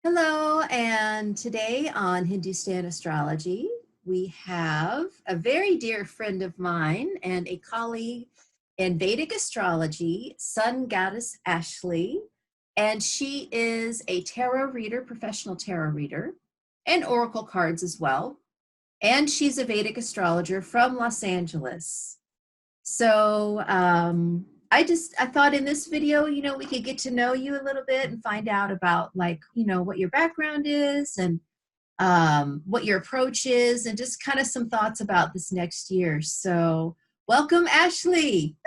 Hello, and today on Hindustan Astrology, we have a very dear friend of mine and a colleague in Vedic astrology, Sun Goddess Ashley, and she is a tarot reader, professional tarot reader, and oracle cards as well. And she's a Vedic astrologer from Los Angeles. So I thought in this video, we could get to know you a little bit and find out about what your background is and what your approach is and just kind of some thoughts about this next year. So welcome, Ashley.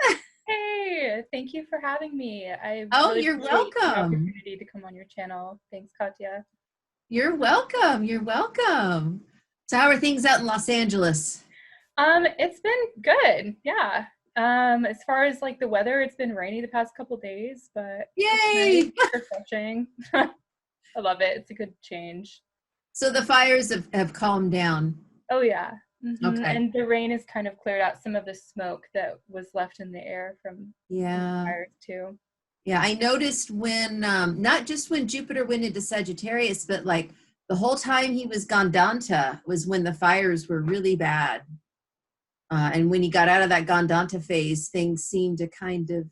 Hey, thank you for having me. I Oh, really you're appreciate the welcome. opportunity to come on your channel. Thanks, Katya. You're welcome. You're welcome. So how are things out in Los Angeles? It's been good. Yeah. As far as like the weather, it's been rainy the past couple days, but it's nice, Yay! refreshing. I love it. It's a good change. So the fires have calmed down. Oh yeah. Okay. And the rain has kind of cleared out some of the smoke that was left in the air from the Yeah. fires too. Yeah, I noticed when, not just when Jupiter went into Sagittarius, but like the whole time he was Gandanta was when the fires were really bad. And when he got out of that Gandanta phase, things seemed to kind of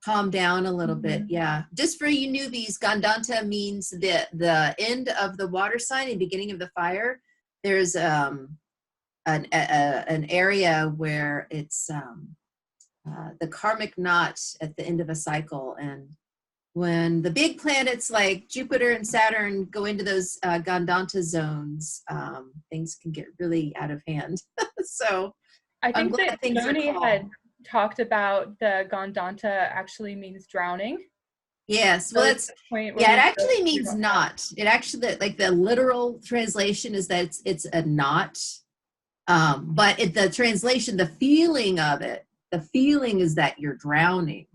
calm down a little bit. Yeah. Just for you newbies, Gandanta means the end of the water sign and beginning of the fire. There's an area where it's the karmic knot at the end of a cycle. And when the big planets like Jupiter and Saturn go into those Gandanta zones, things can get really out of hand. So I I'm think glad that things are Joni had calm. talked about the Gandanta actually means drowning. Yes, well, So it's that's, the point where yeah, it we feel actually we means don't have. knot. It actually, like the literal translation is that it's a knot. But the translation, the feeling of it, the feeling is that you're drowning,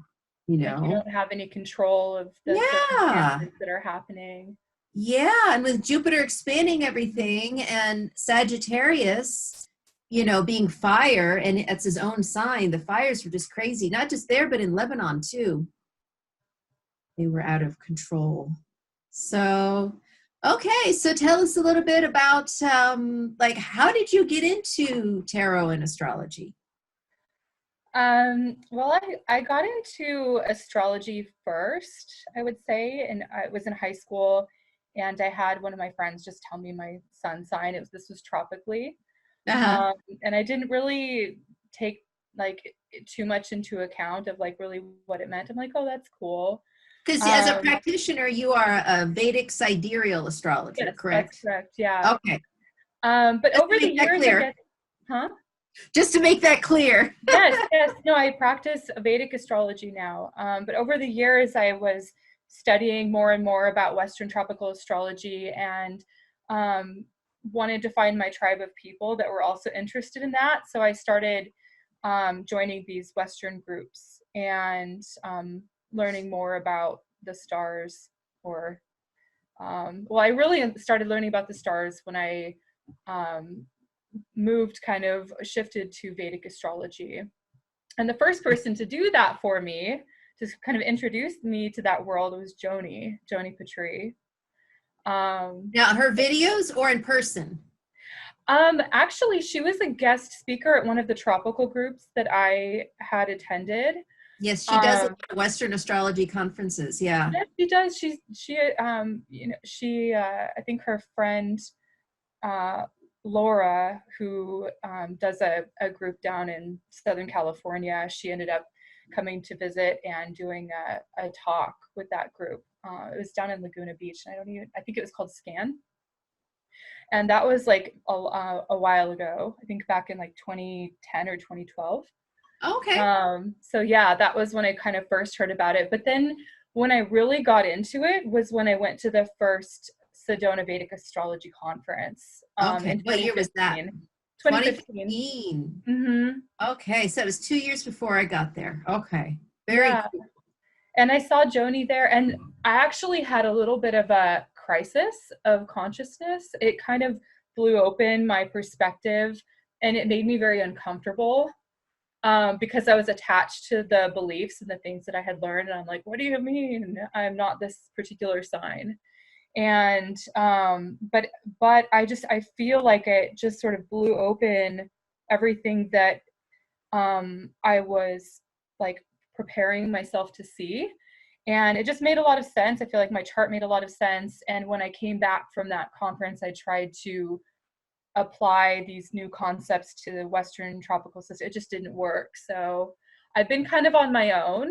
you Like you know? don't have any control of the Yeah. circumstances that are happening. Yeah, and with Jupiter expanding everything and Sagittarius, being fire, and it's his own sign, the fires were just crazy, not just there, but in Lebanon too. They were out of control. So, okay, so tell us a little bit about like how did you get into tarot and astrology? Well, I got into astrology first, I would say, and I was in high school, and I had one of my friends just tell me my sun sign. This was tropically, Uh-huh. um, and I didn't really take like too much into account of like really what it meant. I'm like, oh, that's cool. Because as a Um, practitioner, you are a Vedic sidereal astrologer, yes, that's correct? correct. Yeah. Okay, But just to over the make that years, I clear. guess, huh? Just to make that clear. Yes, yes. No, I practice Vedic astrology now. But over the years, I was studying more and more about Western tropical astrology and um, wanted to find my tribe of people that were also interested in that. So I started joining these Western groups and learning more about the stars. Or, well, I really started learning about the stars when I um, kind of shifted to Vedic astrology. And the first person to do that for me, to kind of introduce me to that world, was Joni Patri. Um, Now, her videos or in person? Actually, she was a guest speaker at one of the tropical groups that I had attended. Yes, she does a lot Um, of Western astrology conferences. Yeah. yes, she does. I think her friend uh, Laura, who does a group down in Southern California, she ended up coming to visit and doing a talk with that group. It was down in Laguna Beach, and I think it was called Scan. And that was like a while ago, I think back in like 2010 or 2012. Okay. So yeah, that was when I kind of first heard about it. But then when I really got into it was when I went to the first Sedona Vedic Astrology Conference Okay. in What year was that? 2015. 2015. 2015. Mm-hmm. Okay. So it was 2 years before I got there. Okay. Very Yeah. cool. And I saw Joni there, and I actually had a little bit of a crisis of consciousness. It kind of blew open my perspective, and it made me very uncomfortable because I was attached to the beliefs and the things that I had learned. And I'm like, what do you mean I'm not this particular sign? And but I feel like it just sort of blew open everything that I was like preparing myself to see. And it just made a lot of sense. I feel like my chart made a lot of sense. And when I came back from that conference, I tried to apply these new concepts to the Western tropical system. It just didn't work. So I've been kind of on my own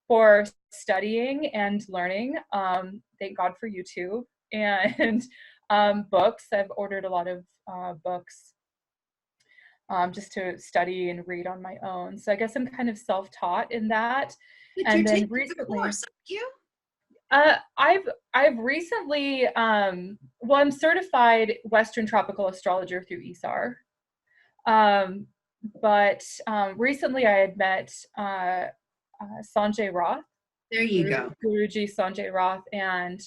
for studying and learning. Thank God for YouTube and books. I've ordered a lot of books just to study and read on my own. So I guess I'm kind of self-taught in that. But you're And then taking the recently, course, aren't you? I've recently, well, I'm certified Western tropical astrologer through ESAR. Um, but recently I had met Sanjay Roth, There you go. Guruji Sanjay Roth, and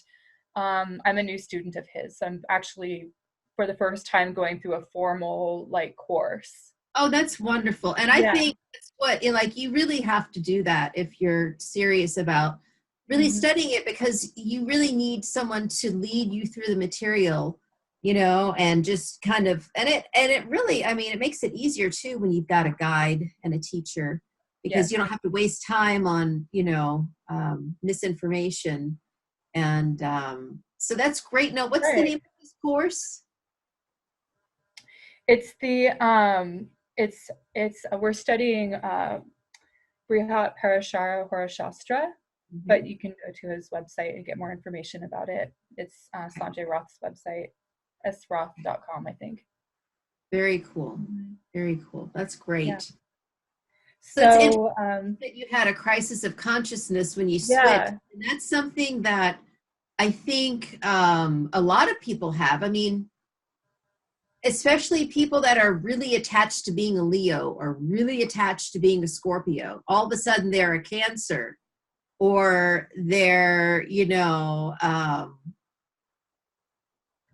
I'm a new student of his. So I'm actually, for the first time, going through a formal like course. Oh, that's wonderful. And I Yeah. think that's what, like, you really have to do that if you're serious about really Mhm. studying it, because you really need someone to lead you through the material, and just kind of, and it really, I mean, it makes it easier too when you've got a guide and a teacher, because Yes. you don't have to waste time on, misinformation. And so that's great. Now, what's the Right. name of this course? It's the it's we're studying Brihat Parashara Horashastra, but Mhm. you can go to his website and get more information about it. It's Okay. Sanjay Roth's website, sroth.com, I think. Very cool. Mhm. Very cool. That's Yeah. great. So it's interesting So that you had a crisis of consciousness when you switched. yeah, And that's something that I think a lot of people have. I mean, especially people that are really attached to being a Leo or really attached to being a Scorpio. All of a sudden they're a Cancer, or they're,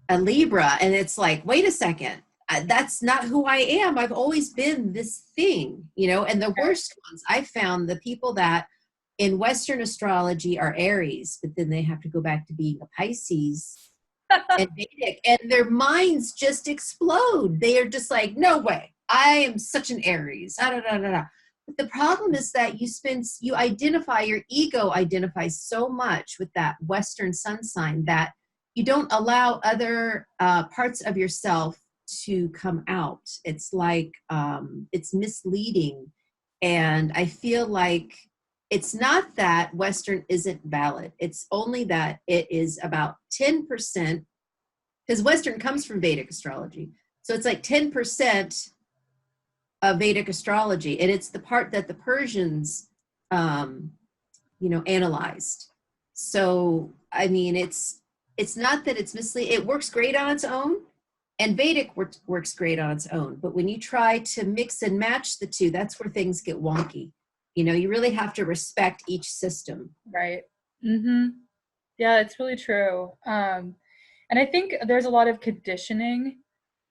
a Libra. And it's like, wait a second, that's not who I am. I've always been this thing, and the okay. worst ones I found, the people that in Western astrology are Aries, but then they have to go back to being a Pisces and Vedic, and their minds just explode. They are just like, no way, I am such an Aries. Da, da, da, da, da. But the problem is that you identify, your ego identifies so much with that Western sun sign that you don't allow other parts of yourself to come out. It's like it's misleading. And I feel like it's not that Western isn't valid. It's only that it is about 10%, because Western comes from Vedic astrology. So it's like 10% of Vedic astrology. And it's the part that the Persians, analyzed. So, I mean, it's not that it's misleading. It works great on its own, and Vedic works great on its own. But when you try to mix and match the two, that's where things get wonky. You really have to respect each system. Right. Mm-hmm. Yeah, it's really true. And I think there's a lot of conditioning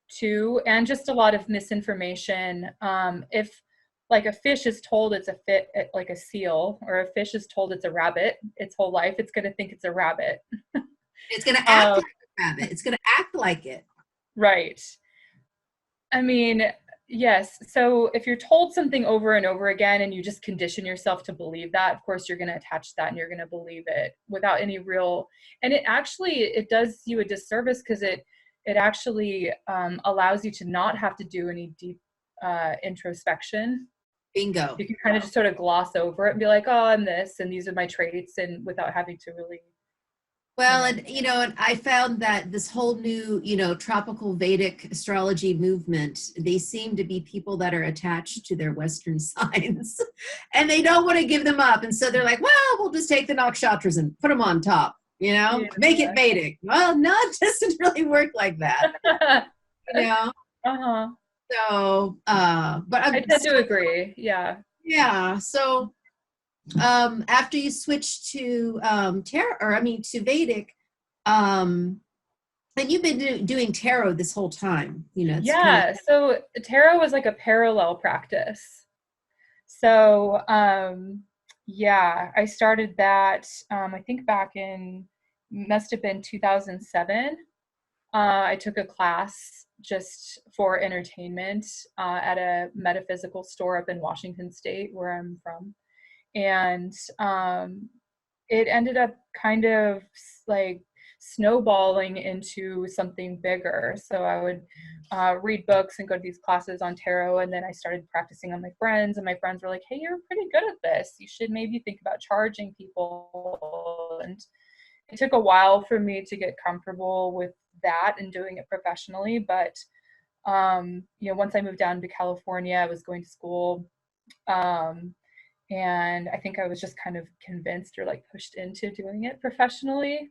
too, and just a lot of misinformation. If like a fish is told it's a fit, like a seal, or a fish is told it's a rabbit its whole life, it's going to think it's a rabbit. It's going to act Um, like a rabbit. It's going to act like it. right. I mean, yes. So if you're told something over and over again and you just condition yourself to believe that, of course you're going to attach that and you're going to believe it without any real, and it does you a disservice because it actually allows you to not have to do any deep introspection. Bingo. You can kind of just sort of gloss over it and be like, oh, I'm this and these are my traits, and without having to really, you Well, know, and I found that this whole new, tropical Vedic astrology movement, they seem to be people that are attached to their Western signs, and they don't want to give them up. And so they're like, well, we'll just take the nakshatras and put them on top, yeah. make it Vedic. Well, no, it doesn't really work like that, you know? Uh-huh. So, but I I'm tend so, to agree. Yeah. yeah. So, after you switch to tarot, or I mean to Vedic, um, and you've been doing tarot this whole time. It's kind of, Yeah. So tarot was like a parallel practice. So yeah, I started that I think back in must have been 2007. I took a class just for entertainment at a metaphysical store up in Washington State, where I'm from. And it ended up kind of like snowballing into something bigger. So I would read books and go to these classes on tarot, and then I started practicing on my friends, and my friends were like, hey, you're pretty good at this. You should maybe think about charging people. And it took a while for me to get comfortable with that and doing it professionally. But, once I moved down to California, I was going to school. And I think I was just kind of convinced or like pushed into doing it professionally.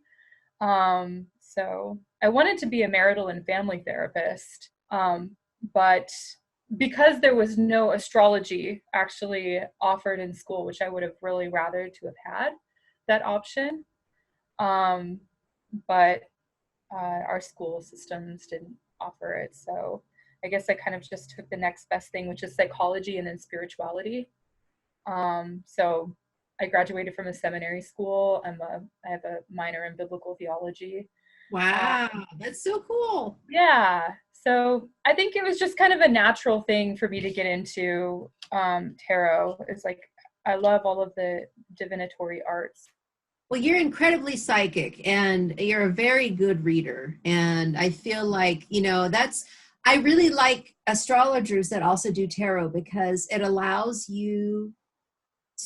So I wanted to be a marital and family therapist. But because there was no astrology actually offered in school, which I would have really rather to have had that option. But our school systems didn't offer it. So I guess I kind of just took the next best thing, which is psychology and then spirituality. So I graduated from a seminary school. I have a minor in biblical theology. Wow, that's so cool. Yeah. So I think it was just kind of a natural thing for me to get into tarot. It's like, I love all of the divinatory arts. Well, you're incredibly psychic and you're a very good reader. And I feel like, I really like astrologers that also do tarot because it allows you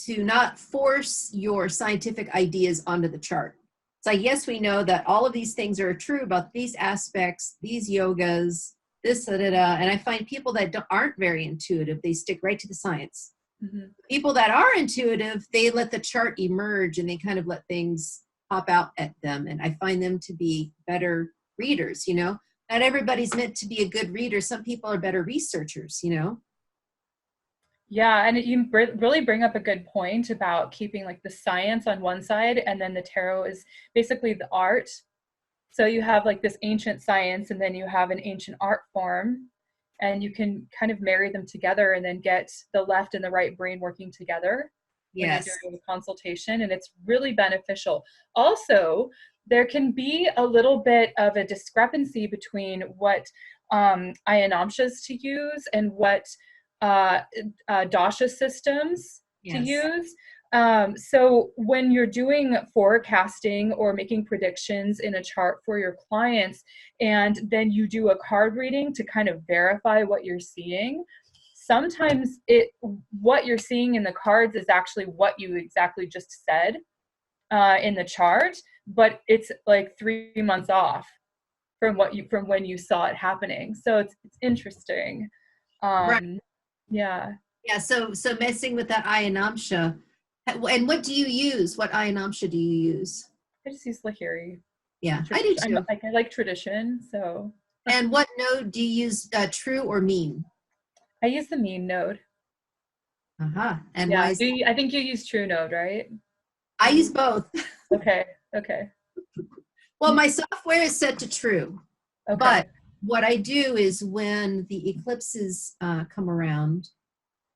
to not force your scientific ideas onto the chart. It's like, yes, we know that all of these things are true about these aspects, these yogas, this, da, da, da. And I find people that aren't very intuitive, they stick right to the science. Mm-hmm. People that are intuitive, they let the chart emerge and they kind of let things pop out at them. And I find them to be better readers, Not everybody's meant to be a good reader. Some people are better researchers, Yeah, and you really bring up a good point about keeping like the science on one side, and then the tarot is basically the art. So you have like this ancient science, and then you have an ancient art form, and you can kind of marry them together and then get the left and the right brain working together. Yes. When you're doing a consultation, and it's really beneficial. Also, there can be a little bit of a discrepancy between what ayanamshas to use and what dasha systems to use. So when you're doing forecasting or making predictions in a chart for your clients, and then you do a card reading to kind of verify what you're seeing, sometimes what you're seeing in the cards is actually what you exactly just said in the chart, but it's like 3 months off from when you saw it happening. So it's interesting. Right. Yeah. Yeah. So messing with that ayanamsha. And what do you use? What ayanamsha do you use? I just use Lahiri. Yeah, I do too. I like tradition, so. And what node do you use, true or mean? I use the mean node. Uh-huh. And yeah. why is I think you use true node, right? I use both. Okay. Well, my software is set to true. Okay. But what I do is when the eclipses come around,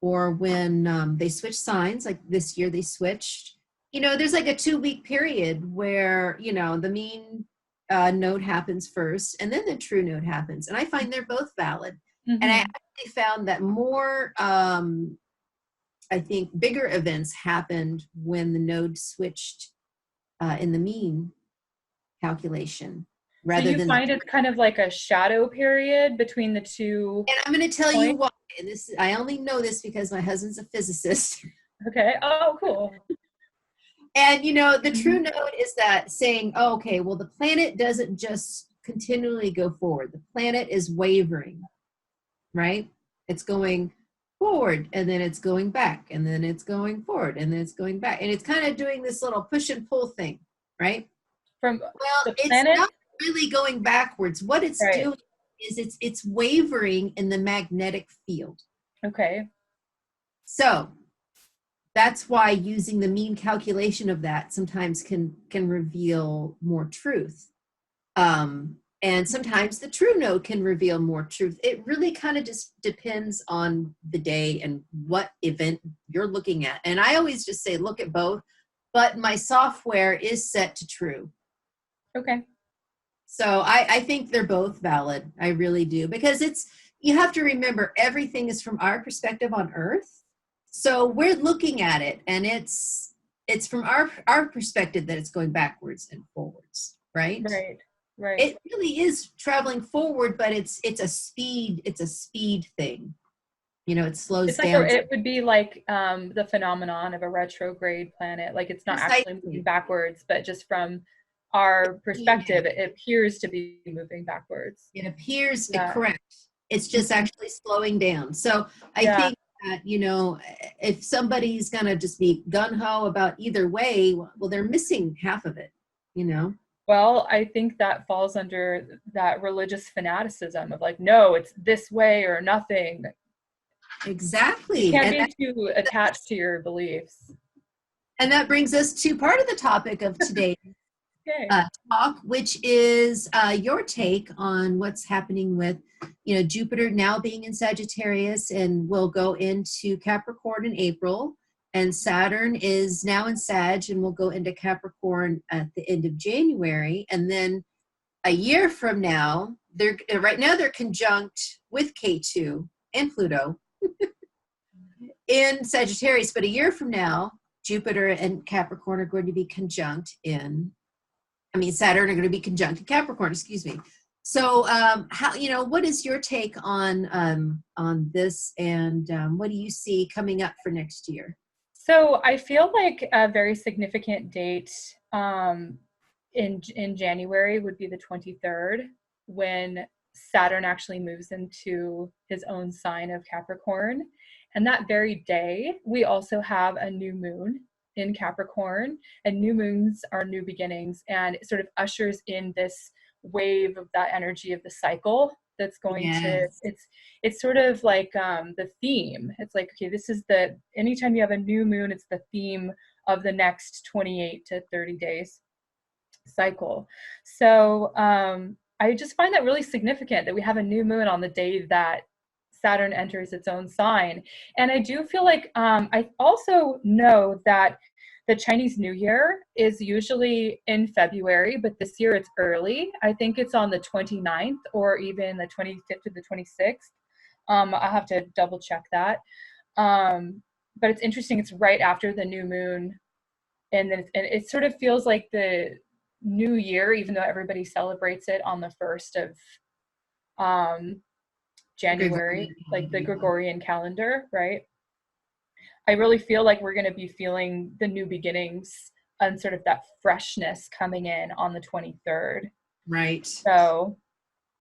or when they switch signs, like this year they switched, there's like a 2-week period where, the mean node happens first and then the true node happens. And I find they're both valid. Mm-hmm. And I actually found that more, I think, bigger events happened when the node switched in the mean calculation. Rather than find it's kind of like a shadow period between the two. And I'm going to tell you why. And I only know this because my husband's a physicist. Okay. Oh, cool. And the true node is that saying, oh, okay, well, the planet doesn't just continually go forward. The planet is wavering, right? It's going forward, and then it's going back, and then it's going forward, and then it's going back. And it's kind of doing this little push and pull thing, right? Well, it's not really going backwards. What it's doing is it's wavering in the magnetic field. Okay. So that's why using the mean calculation of that sometimes can reveal more truth. And sometimes the true node can reveal more truth. It really kind of just depends on the day and what event you're looking at. And I always just say, look at both, but my software is set to true. Okay. So I think they're both valid. I really do. Because you have to remember everything is from our perspective on Earth. So we're looking at it and it's from our perspective that it's going backwards and forwards, right? Right. Right. It really is traveling forward, but it's a speed thing. It slows It's like down. it would be like the phenomenon of a retrograde planet. Like it's not actually moving Precisely. backwards, but just from our Being perspective, it appears to be moving backwards. It appears Yeah. correct. It's just Mhm. actually slowing down. So I Yeah. think that, if somebody's going to just be gun ho about either way, well, they're missing half of it. Well, I think that falls under that religious fanaticism of like, no, it's this way or nothing. You Exactly. can't And be too attached to your beliefs. that brings us to part of the topic of today Okay. talk, which is your take on what's happening with, Jupiter now being in Sagittarius and will go into Capricorn in April. And Saturn is now in Sag and will go into Capricorn at the end of January. And then a year from now, right now they're conjunct with K2 and Pluto in Sagittarius. But a year from now, Jupiter and Capricorn are going to be conjunct Saturn are going to be conjunct in Capricorn, excuse me. So, what is your take on this, and what do you see coming up for next year? So I feel like a very significant date in January would be the 23rd, when Saturn actually moves into his own sign of Capricorn. And that very day, we also have a new moon in Capricorn, and new moons are new beginnings, and it sort of ushers in this wave of that energy of the cycle that's going to Yes. it's sort of like the theme. It's like, okay, this is the anytime you have a new moon, it's the theme of the next 28 to 30 days cycle. So I just find that really significant that we have a new moon on the day that Saturn enters its own sign. And I do feel like I also know that the Chinese New Year is usually in February, but this year it's early. I think it's on the 29th or even the 25th to the 26th. I'll have to double check that. But it's interesting, it's right after the new moon. And then it sort of feels like the new year, even though everybody celebrates it on the 1st of January, like the Gregorian calendar, right? I really feel like we're going to be feeling the new beginnings and sort of that freshness coming in on the 23rd. Right. So,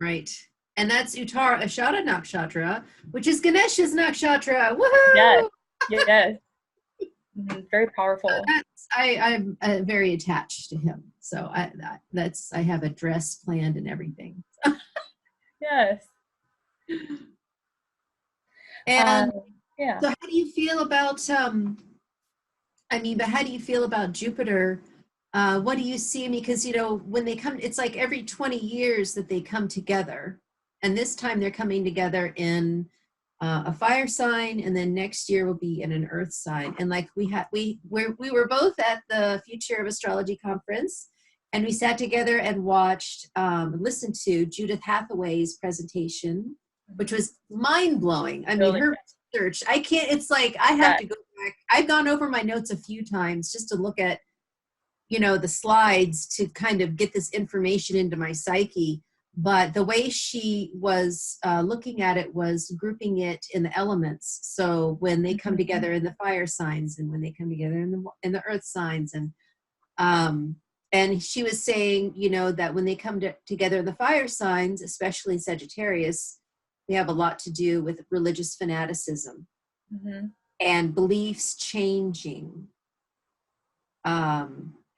Right. And that's Uttara Ashada Nakshatra, which is Ganesha's Nakshatra. Woohoo! yes, yes, very powerful. I'm very attached to him. So I have a dress planned and everything. Yes. And Yeah. so how do you feel about but how do you feel about Jupiter? What do you see? Because when they come, it's like every 20 years that they come together. And this time they're coming together in a fire sign, and then next year will be in an earth sign. And like we were both at the Future of Astrology conference, and we sat together and watched, listened to Judith Hathaway's presentation, which was mind blowing. I mean, Really her research, I can't. It's like I have good. to go back. I've gone over my notes a few times just to look at the slides to kind of get this information into my psyche. But the way she was looking at it was grouping it in the elements. So when they come together in the fire signs, and when they come together in the earth signs, and she was saying, that when they come together in the fire signs, especially Sagittarius, they have a lot to do with religious fanaticism and beliefs changing.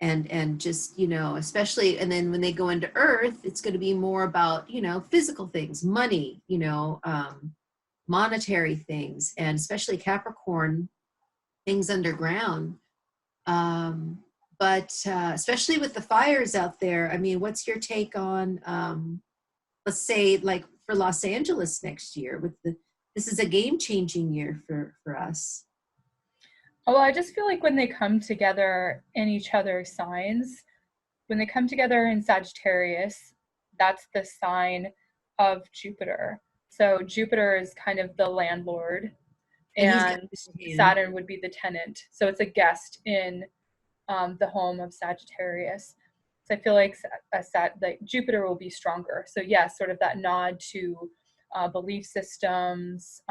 And just especially, and then when they go into earth, it's going to be more about physical things, money, monetary things, and especially Capricorn, things underground. But especially with the fires out there, I mean, what's your take on let's say like for Los Angeles next year? This is a game-changing year for us. Well, I just feel like when they come together in each other's signs, when they come together in Sagittarius, that's the sign of Jupiter. So Jupiter is kind of the landlord, And he's got and his hand. Saturn would be the tenant. So it's a guest in the home of Sagittarius. So I feel like like Jupiter will be stronger. So yes, sort of that nod to belief systems,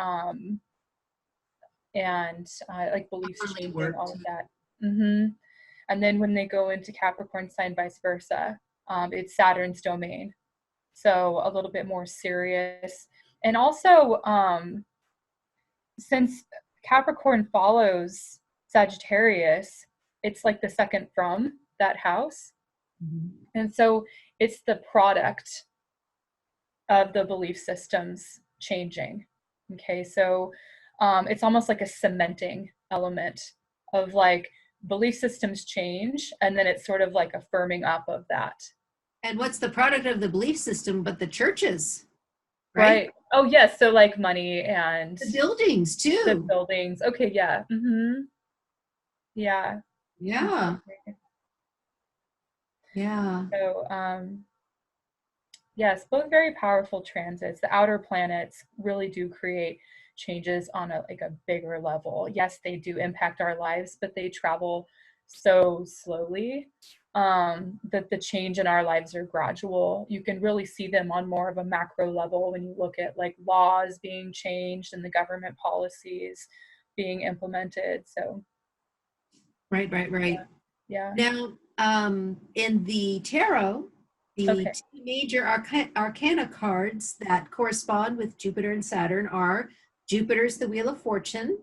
and like beliefs Properly changing, all worked. of that. hmm And then when they go into Capricorn sign, vice versa, it's Saturn's domain. So a little bit more serious. And also, since Capricorn follows Sagittarius, it's like the second from that house. Mhm. And so it's the product of the belief systems changing. Okay, so it's almost like a cementing element of like belief systems change, and then it's sort of like a firming up of that. And what's the product of the belief system but the churches, right? Right. Oh, yes. So like money and The buildings the too. buildings. Okay. Yeah. Yeah. Yeah. Exactly. Yeah. So, yes, both very powerful transits. The outer planets really do create changes on a like a bigger level. Yes, they do impact our lives, but they travel so slowly that the change in our lives are gradual. You can really see them on more of a macro level when you look at like laws being changed and the government policies being implemented. So, Right, right, right. yeah. Now, in the tarot, the Okay. two major arcana cards that correspond with Jupiter and Saturn are Jupiter's the Wheel of Fortune,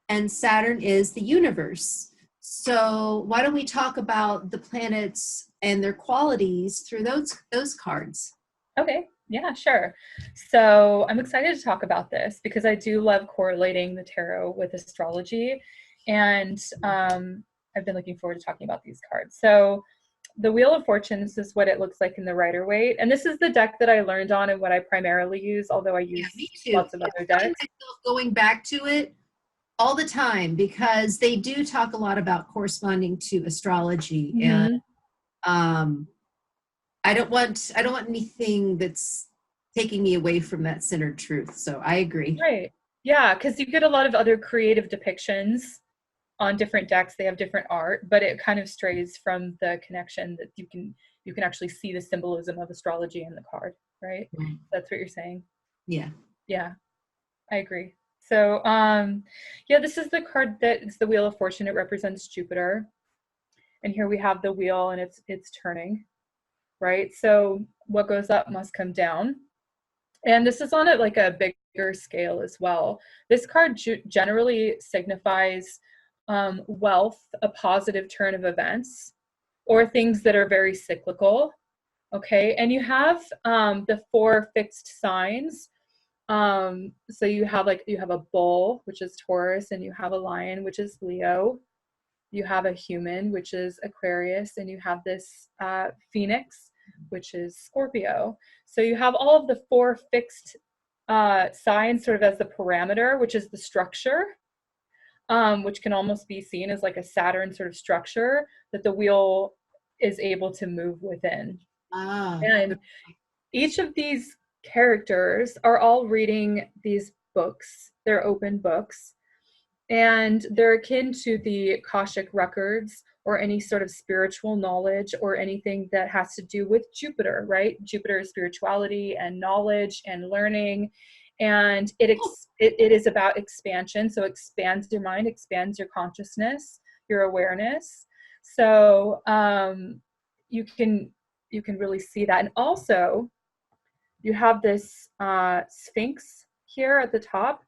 and Saturn is the universe. So, why don't we talk about the planets and their qualities through those cards? Okay, yeah, sure. So I'm excited to talk about this because I do love correlating the tarot with astrology. And I've been looking forward to talking about these cards. So the Wheel of Fortunes is what it looks like in the Rider-Waite. And this is the deck that I learned on and what I primarily use, although I Yeah, me use too. lots of I other find decks. myself going back to it all the time because they do talk a lot about corresponding to astrology, and hmm um, I don't want anything that's taking me away from that centered truth. So I agree. Right. Yeah, because you get a lot of other creative depictions on different decks. They have different art, but it kind of strays from the connection that you can actually see the symbolism of astrology in the card, right? Right. That's what you're saying. Yeah. Yeah, I agree. So yeah, this is the card that is the Wheel of Fortune. It represents Jupiter. And here we have the wheel and it's turning, right? So what goes up must come down. And this is on like a bigger scale as well. This card generally signifies wealth, a positive turn of events, or things that are very cyclical. Okay, and you have the four fixed signs. So you have a bull, which is Taurus, and you have a lion, which is Leo. You have a human, which is Aquarius, and you have this phoenix, which is Scorpio. So you have all of the four fixed signs sort of as the parameter, which is the structure, which can almost be seen as like a Saturn sort of structure that the wheel is able to move within. Ah, And each of these characters are all reading these books. They're open books, and they're akin to the Akashic records or any sort of spiritual knowledge or anything that has to do with Jupiter, right? Jupiter is spirituality and knowledge and learning, and it is about expansion. So expands your mind, expands your consciousness, your awareness. So you can really see that. And also you have this Sphinx here at the top,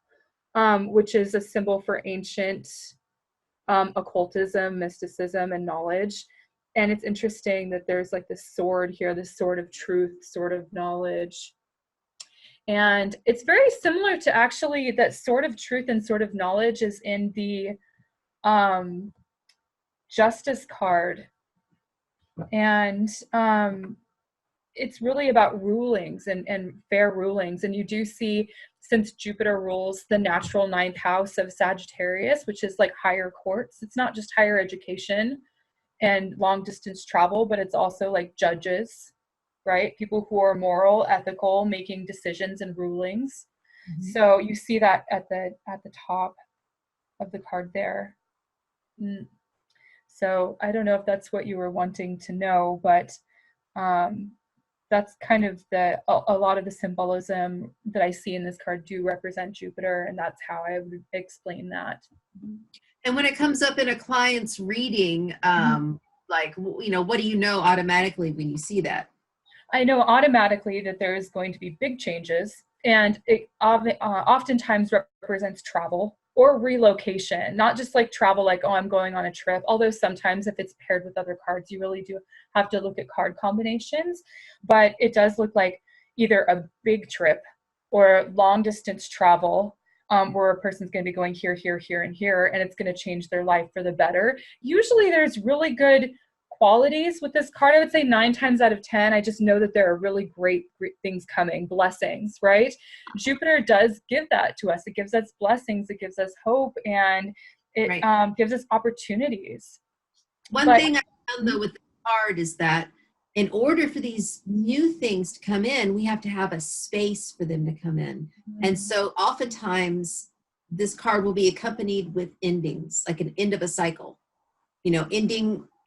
which is a symbol for ancient occultism, mysticism, and knowledge. And it's interesting that there's like this sword here, this sword of truth, sword of knowledge. And it's very similar to actually that sword of truth and sword of knowledge is in the um, justice card. And it's really about rulings and fair rulings. And you do see, since Jupiter rules the natural ninth house of Sagittarius, which is like higher courts, it's not just higher education, and long distance travel, but it's also like judges, right? People who are moral, ethical, making decisions and rulings. Mhm. So you see that at the top of the card there. Mm. So I don't know if that's what you were wanting to know, but um, that's kind of a lot of the symbolism that I see in this card do represent Jupiter, and that's how I would explain that. And when it comes up in a client's reading, like, what do you know automatically when you see that? I know automatically that there is going to be big changes, and it oftentimes represents travel or relocation, not just like travel, like, oh, I'm going on a trip. Although sometimes if it's paired with other cards, you really do have to look at card combinations. But it does look like either a big trip or long distance travel, where a person's going to be going here, here, here, and here, and it's going to change their life for the better. Usually there's really good qualities with this card. I would say 9 times out of 10, I just know that there are really great things coming, blessings, right? Jupiter does give that to us. It gives us blessings, it gives us hope, and it Right. gives us opportunities. One But thing I found though with the card is that in order for these new things to come in, we have to have a space for them to come in. And so oftentimes this card will be accompanied with endings, like an end of a cycle,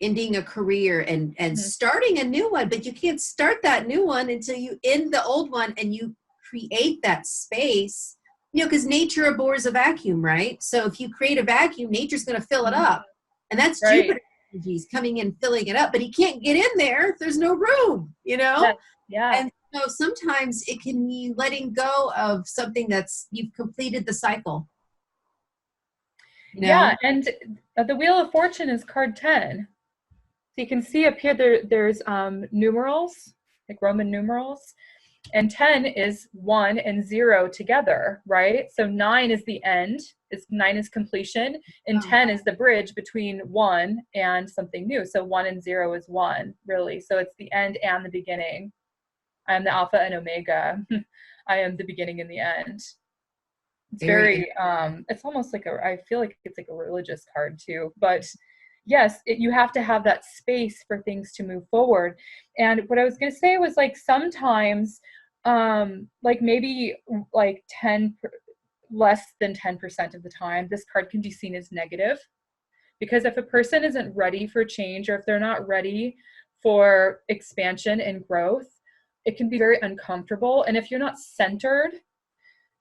ending a career and starting a new one, but you can't start that new one until you end the old one and you create that space, because nature abhors a vacuum, right? So if you create a vacuum, nature's going to fill it up. And that's right. Jupiter energies coming in, filling it up, but he can't get in there if there's no room, Yeah. And so sometimes it can be letting go of something that's, you've completed the cycle. Yeah, and the Wheel of Fortune is card 10. So you can see up here there's numerals, like Roman numerals, and 10 is 1 and 0 together, right? So 9 is the end, 9 is completion, and 10 is the bridge between 1 and something new. So 1 and 0 is 1, really. So it's the end and the beginning. I am the Alpha and Omega. I am the beginning and the end. It's very it's almost like I feel like it's like a religious card too, but yes, you have to have that space for things to move forward. And what I was going to say was, like, sometimes like maybe like 10 less than 10% of the time this card can be seen as negative, because if a person isn't ready for change, or if they're not ready for expansion and growth, it can be very uncomfortable. And if you're not centered,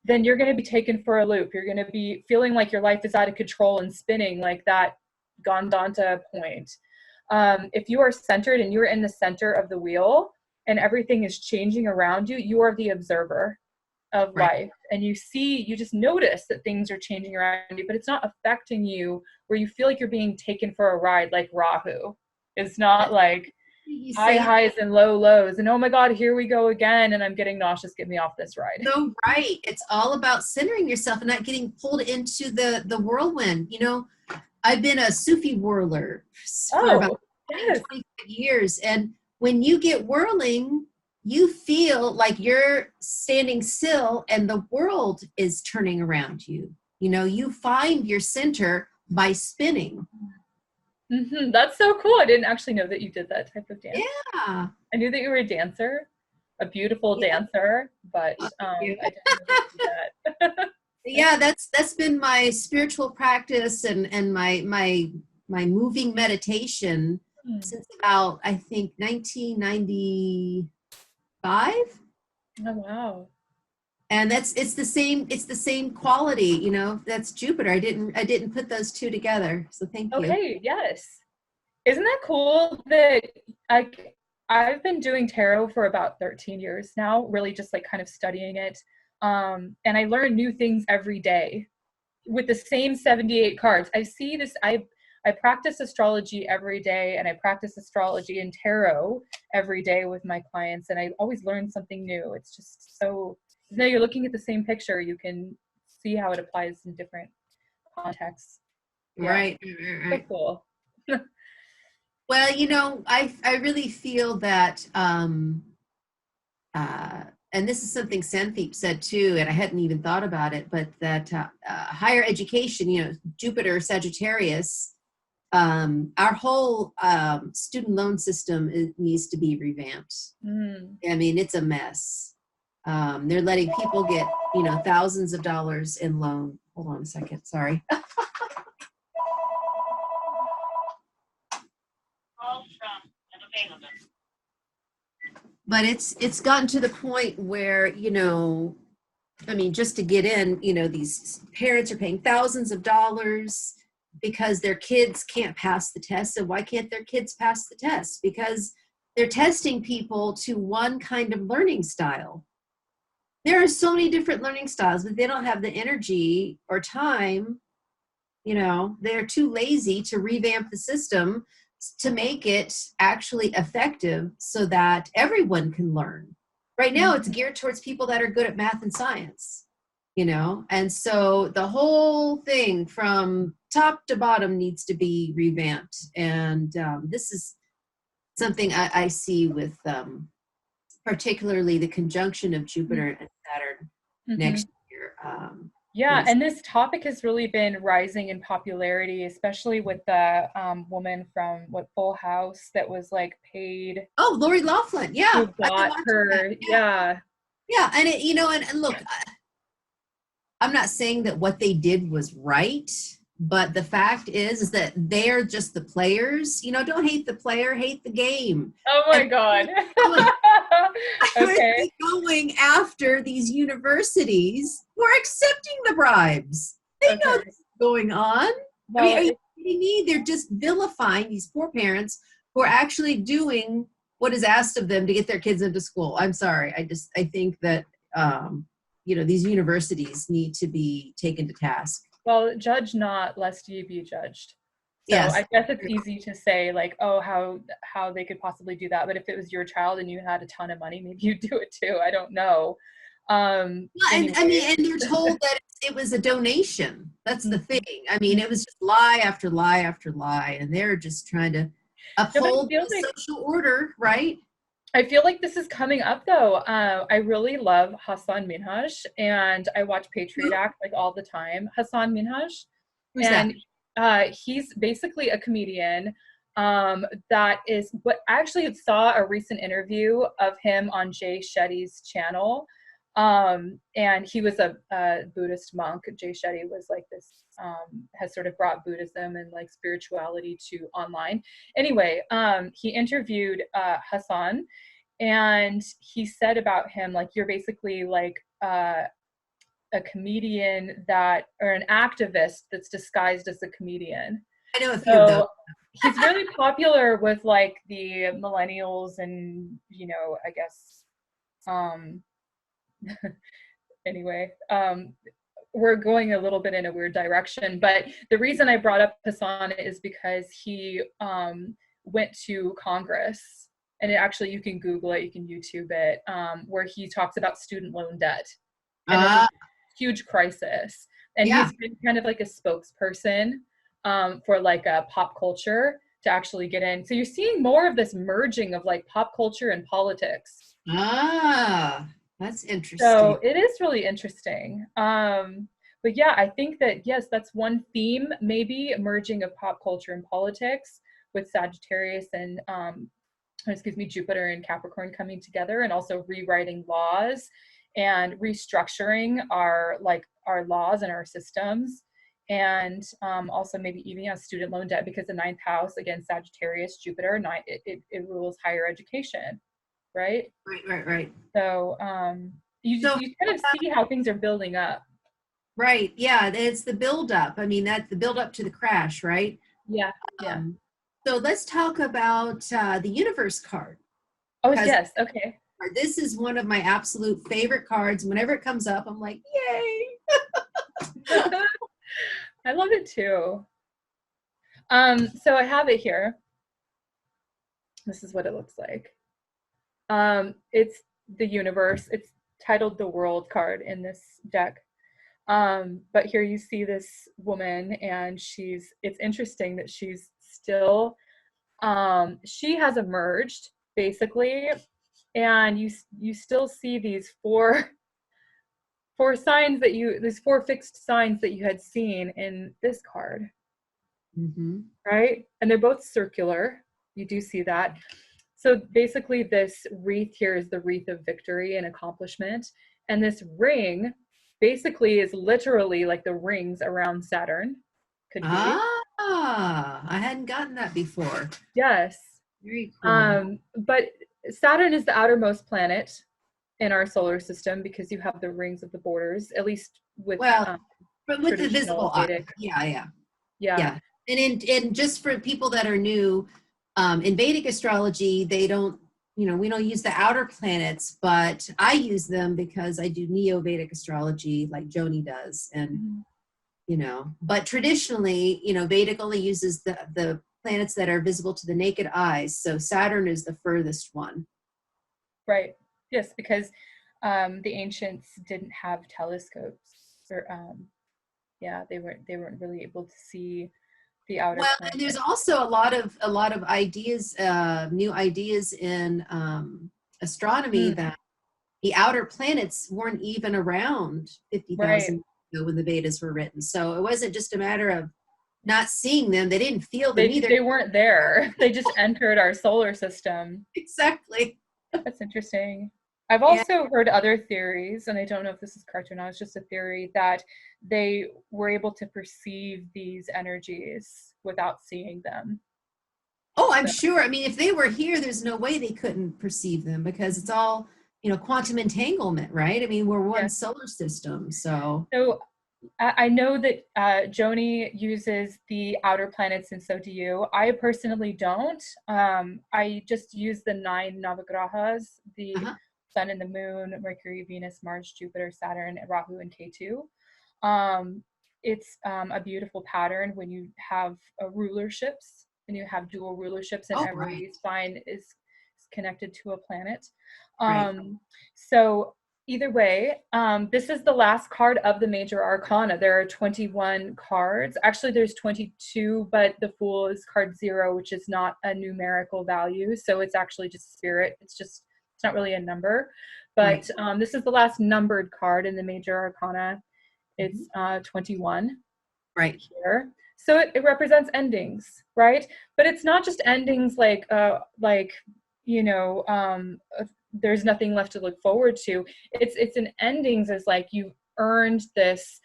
then you're going to be taken for a loop. You're going to be feeling like your life is out of control and spinning, like that Gandanta point. If you are centered and you're in the center of the wheel and everything is changing around you, you are the observer of life. And you just notice that things are changing around you, but it's not affecting you where you feel like you're being taken for a ride like Rahu. It's not like high highs and low lows and oh my god, here we go again and I'm getting nauseous, get me off this ride. So right, it's all about centering yourself and not getting pulled into the whirlwind. I've been a Sufi whirler for about 25 years, and when you get whirling, you feel like you're standing still and the world is turning around you. You find your center by spinning. That's so cool. I didn't actually know that you did that type of dance. Yeah. I knew that you were a dancer, a beautiful dancer, but I didn't know that you did that. Yeah, that's been my spiritual practice and my moving meditation since about, I think, 1995. Oh wow. And it's the same quality, that's Jupiter. I didn't put those two together. So thank you. Okay, yes. Isn't that cool that I've been doing tarot for about 13 years now, really just like kind of studying it. And I learn new things every day with the same 78 cards. I practice astrology every day, and I practice astrology and tarot every day with my clients, and I always learn something new. It's just so, you're looking at the same picture, you can see how it applies in different contexts. Yeah. Right. So cool. Well, I really feel that, and this is something Sandeep said too, and I hadn't even thought about it, but that higher education, Jupiter, Sagittarius, Our whole student loan system needs to be revamped. I mean, it's a mess. They're letting people get, thousands of dollars in loan. Hold on a second. Sorry. But it's gotten to the point where, I mean, just to get in, these parents are paying thousands of dollars because their kids can't pass the test. And why can't their kids pass the test? Because they're testing people to one kind of learning style. There are so many different learning styles, but they don't have the energy or time. They're too lazy to revamp the system to make it actually effective so that everyone can learn. Right now, it's geared towards people that are good at math and science, and so the whole thing from top to bottom needs to be revamped. And this is something I see with particularly the conjunction of Jupiter and Saturn next year. Yeah, and this topic has really been rising in popularity, especially with the woman from Full House that was like paid. Oh, Lori Loughlin, yeah, who got her, yeah, and and look, I'm not saying that what they did was right, but the fact is that they're just the players. Don't hate the player, hate the game. Oh my God. Okay. Going after these universities who are accepting the bribes. They know what's going on. Well, I mean, are you kidding me? They're just vilifying these poor parents who are actually doing what is asked of them to get their kids into school. I'm sorry. I think that, these universities need to be taken to task. Well, judge not lest ye be judged. So yes. I guess it's easy to say like, oh, how they could possibly do that. But if it was your child and you had a ton of money, maybe you'd do it too. I don't know. Anyway. And they're told that it was a donation. That's the thing. I mean, it was just lie after lie after lie. And they're just trying to uphold the social order, right? I feel like this is coming up though. I really love Hassan Minhaj and I watch Patriot Act like all the time. Hassan Minhaj. Who's that? He's basically a comedian that is, but I actually saw a recent interview of him on Jay Shetty's channel. And he was a Buddhist monk. Jay Shetty was like this, has sort of brought Buddhism and like spirituality to online. Anyway, he interviewed Hassan and he said about him, like, you're basically like, a comedian or an activist that's disguised as a comedian. I know a few of those. He's really popular with like the millennials and, I guess, anyway, we're going a little bit in a weird direction, but the reason I brought up Hassan is because he went to Congress, and actually you can Google it, you can YouTube it, where he talks about student loan debt. And huge crisis, and he's been kind of like a spokesperson for like a pop culture to actually get in. So you're seeing more of this merging of like pop culture and politics. That's interesting. So it is really interesting. But yeah, I think that, yes, that's one theme, maybe merging of pop culture and politics with Sagittarius and Jupiter and Capricorn coming together, and also rewriting laws and restructuring our laws and our systems, and also maybe even a student loan debt, because the 9th house, again, Sagittarius, Jupiter, it rules higher education, right? Right. So you kind of see how things are building up. Right. Yeah, it's the buildup. I mean, that's the buildup to the crash, right? Yeah. So let's talk about the universe card. Oh, yes. Okay. This is one of my absolute favorite cards. Whenever it comes up, I'm like, yay. I love it too. So I have it here. This is what it looks like. It's the universe. It's titled the World card in this deck. But here you see this woman, and it's interesting that she's still, she has emerged basically, and you still see these four signs these four fixed signs that you had seen in this card. Mm-hmm. right? And they're both circular. You do see that. So basically, this wreath here is the wreath of victory and accomplishment. And this ring basically is literally like the rings around Saturn, could be. I hadn't gotten that before. Yes. Very cool. But Saturn is the outermost planet in our solar system because you have the rings of the borders, at least with Well, but with the visible traditional eye. Vedic. Yeah, yeah, Yeah, yeah. And just for people that are new, in Vedic astrology, they don't, we don't use the outer planets, but I use them because I do Neo-Vedic astrology like Joni does. And, mhm. but traditionally, Vedic only uses the planets that are visible to the naked eyes. So Saturn is the furthest one. Right. Yes, because the ancients didn't have telescopes, or yeah, they weren't really able to see the outer Well, and there's planet. also a lot of ideas, new ideas in astronomy Mm, that the outer planets weren't even around right. 50,000 years ago when the Vedas were written. So it wasn't just a matter of not seeing them; they didn't feel them They either. they weren't there. They just entered our solar system. Exactly. That's interesting. I've Yeah. also heard other theories, and I don't know if this is correct or not. It's just a theory that they were able to perceive these energies without seeing them. Oh, I'm So, sure. I mean, if they were here, there's no way they couldn't perceive them because it's all, quantum entanglement, right? I mean, we're one yeah. solar system. So, So I know that Joni uses the outer planets, and so do you. I personally don't. I just use the 9 Navagrahas, the uh-huh. Sun and the Moon, Mercury, Venus, Mars, Jupiter, Saturn, Rahu, and Ketu. It's a beautiful pattern when you have rulerships, and you have dual rulerships, and Oh, right, every sign is connected to a planet. right. So either way, this is the last card of the major arcana. There are 21 cards. Actually, there's 22, but the Fool is card 0, which is not a numerical value. So it's actually just spirit. It's not really a number. Right. But this is the last numbered card in the major arcana. Mhm. It's 21 Right. here. So it represents endings, right? But it's not just endings like you know, there's nothing left to look forward to. It's an endings as like you've earned this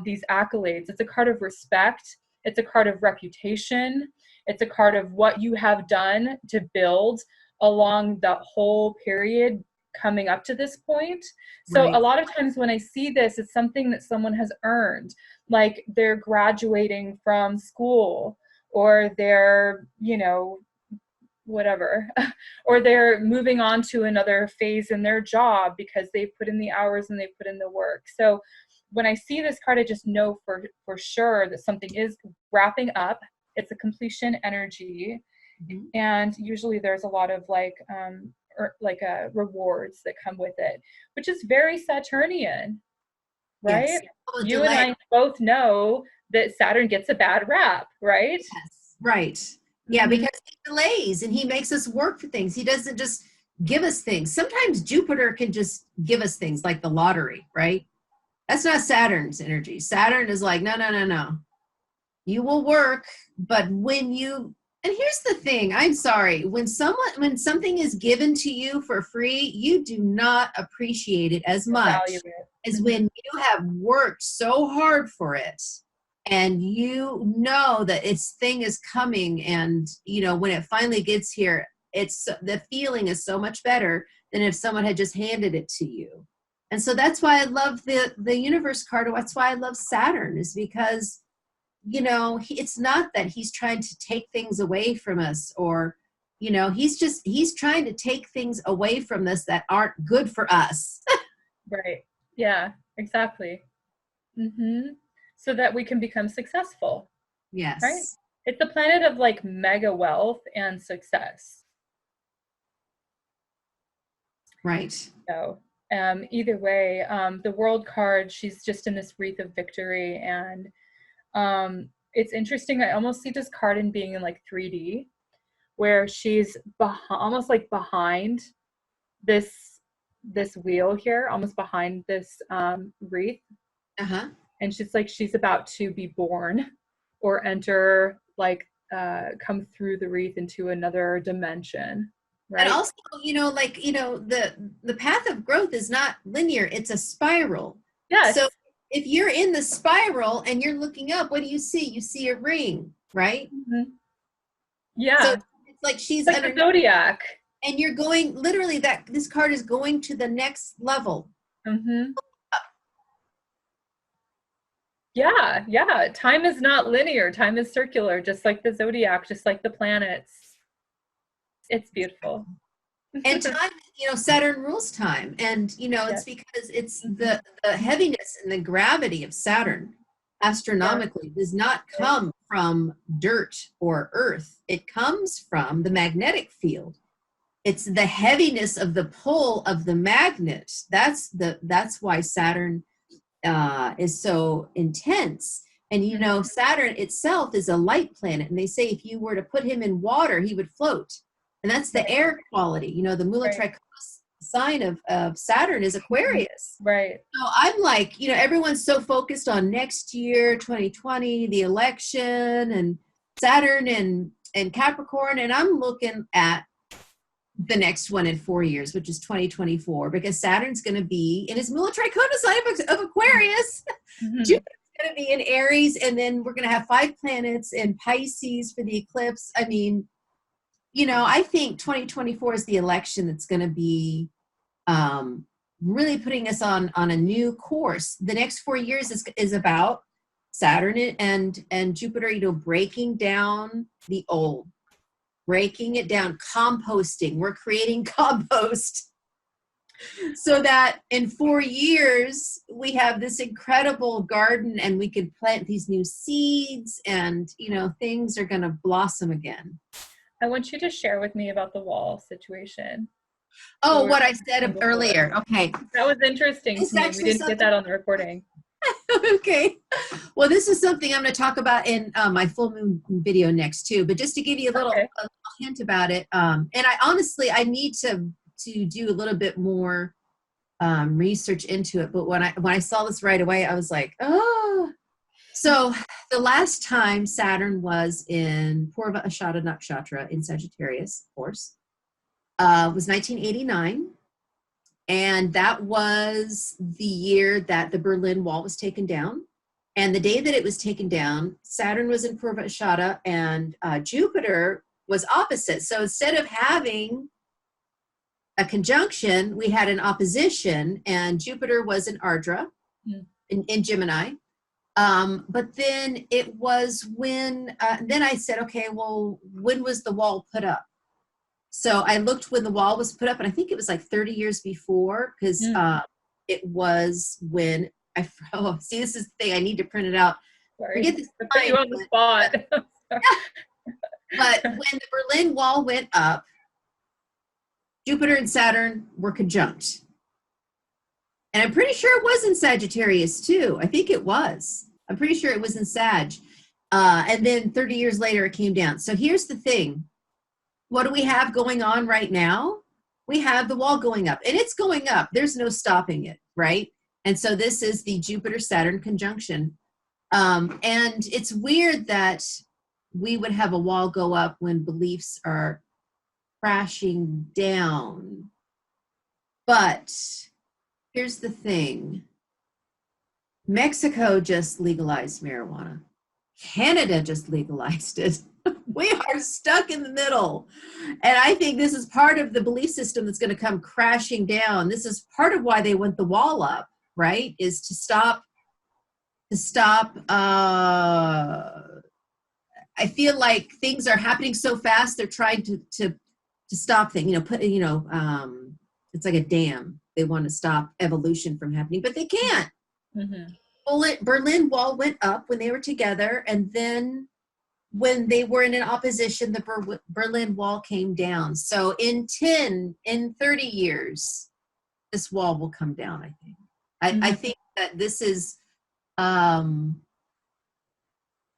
these accolades. It's a card of respect. It's a card of reputation. It's a card of what you have done to build along the whole period coming up to this point. So a Right. lot of times when I see this, it's something that someone has earned, like they're graduating from school, or they're, whatever, or they're moving on to another phase in their job because they've put in the hours and they've put in the work. So when I see this card, I just know for sure that something is wrapping up. It's a completion energy, Mhm. and usually there's a lot of rewards that come with it, which is very Saturnian, Yes. right? Well, You and delay. I both know that Saturn gets a bad rap, right? Yes. Right. Yeah, Mm-hmm. because he delays and he makes us work for things. He doesn't just give us things. Sometimes Jupiter can just give us things like the lottery, right? That's not Saturn's energy. Saturn is like, no, no, no, no. You will work, but and here's the thing, I'm sorry, when something is given to you for free, you do not appreciate it as Value much it. as Mm-hmm. when you have worked so hard for it and you know that its thing is coming, and when it finally gets here, it's the feeling is so much better than if someone had just handed it to you. And so that's why I love the universe card. That's why I love Saturn, is because it's not that he's trying to take things away from us, or he's trying to take things away from us that aren't good for us. Right. Yeah, exactly. Mm-hmm. So that we can become successful, right? Yes. It's a planet of like mega wealth and success. Right. So either way, the world card, she's just in this wreath of victory. And it's interesting. I almost see this card in being in like 3D, where she's almost like behind this wheel here, almost behind this wreath. Uh-huh. And she's about to be born or enter like come through the wreath into another dimension, And right? also, the path of growth is not linear, it's a spiral. So Yes. if you're in the spiral and you're looking up, what do you see? You see a ring, right? Mhm. So Yeah. it's like she's Like the underneath, zodiac. and you're going literally, that this card is going to the next level. Hmm. Yeah, yeah. Time is not linear. Time is circular, just like the zodiac, just like the planets. It's beautiful. And time, Saturn rules time. And, Yes. it's because it's Hmm. the heaviness and the gravity of Saturn Yeah. astronomically does not Right. come from dirt or earth. It comes from the magnetic field. It's the heaviness of the pull of the magnet. That's why Saturn is so intense. And Saturn itself is a light planet, and they say if you were to put him in water, he would float. And that's the Right. air quality. The Mula Right. Trichotis sign of Saturn is Mhm. Aquarius. Right. So I'm like, everyone's so focused on next year, 2020, the election, and Saturn and Capricorn, and I'm looking at the next one in 4 years, which is 2024, because Saturn's going to be in his Mula Trichotis sign of Aquarius. Hmm. Jupiter's going to be in Aries, and then we're going to have 5 planets in Pisces for the eclipse. I mean, I think 2024 is the election that's going to be really putting us on a new course. The next 4 years is about Saturn and Jupiter, breaking down the old, breaking it down, composting. We're creating compost so that in 4 years we have this incredible garden and we can plant these new seeds, and things are going to blossom again. I want you to share with me about the wall situation. Oh, What we were what I said talking before. earlier. Okay. That was interesting It's to me. We actually didn't get something. that on the recording. Okay. Well, this is something I'm going to talk about in my full moon video next too. But just to give you Okay. a little hint about it, and I need to do a little bit more research into it. But when I saw this right away, I was like, oh. So the last time Saturn was in Purva Ashada Nakshatra in Sagittarius, of course, was 1989. And that was the year that the Berlin Wall was taken down. And the day that it was taken down, Saturn was in Purva Ashada and Jupiter was opposite. So instead of having a conjunction, we had an opposition, and Jupiter was in Ardra, Mm. in Gemini. But then it was then I said, okay, well, when was the wall put up? So I looked when the wall was put up, and I think it was like 30 years before, because Mm. it was when see, this is the thing, I need to print it out. Forget Sorry. this I put you time, on the spot. but when the Berlin Wall went up, Jupiter and Saturn were conjunct. And I'm pretty sure it was in Sagittarius too. I think it was. I'm pretty sure it was in Sag. And then 30 years later, it came down. So here's the thing. What do we have going on right now? We have the wall going up, and it's going up. There's no stopping it, right? And so this is the Jupiter-Saturn conjunction. And it's weird that we would have a wall go up when beliefs are crashing down. But here's the thing. Mexico just legalized marijuana. Canada just legalized it. We are stuck in the middle. And I think this is part of the belief system that's going to come crashing down. This is part of why they want the wall up, right? Is to stop. I feel like things are happening so fast. They're trying to stop things. It's like a dam. They want to stop evolution from happening, but they can't. Mm-hmm. Berlin Wall went up when they were together, and then when they were in an opposition, the Berlin Wall came down. So in 30 years, this wall will come down, I think. I think that this is, I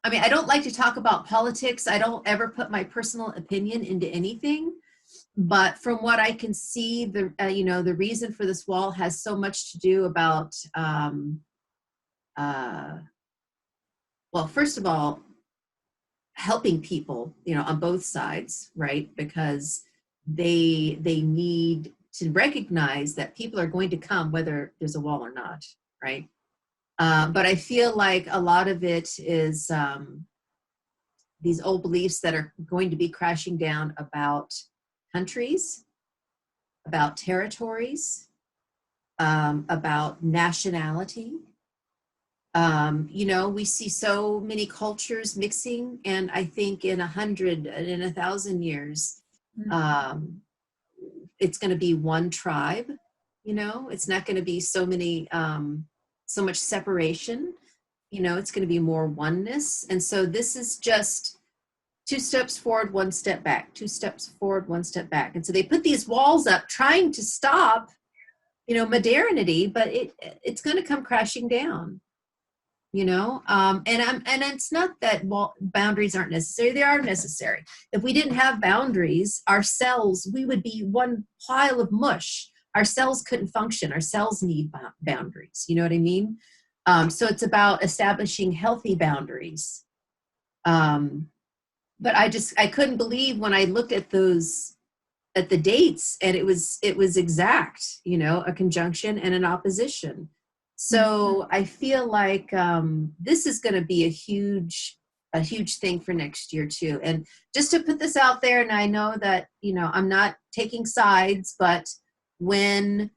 don't like to talk about politics. I don't ever put my personal opinion into anything. But from what I can see, the reason for this wall has so much to do about, well, first of all, helping people, on both sides, right? Because they need to recognize that people are going to come whether there's a wall or not, right? But I feel like a lot of it is these old beliefs that are going to be crashing down about countries, about territories, about nationality. We see so many cultures mixing, and I think in 100 and in 1,000 years, it's going to be one tribe. It's not going to be so much separation. It's going to be more oneness. And so this is just 2 steps forward, 1 step back, 2 steps forward, 1 step back. And so they put these walls up trying to stop, modernity, but it's going to come crashing down. And it's not that boundaries aren't necessary. They are necessary. If we didn't have boundaries, our cells, we would be one pile of mush. Our cells couldn't function. Our cells need boundaries. You know what I mean? So it's about establishing healthy boundaries. But I couldn't believe when I looked at the dates, and it was exact, a conjunction and an opposition. So I feel like this is going to be a huge thing for next year too. And just to put this out there, and I know that, I'm not taking sides, but when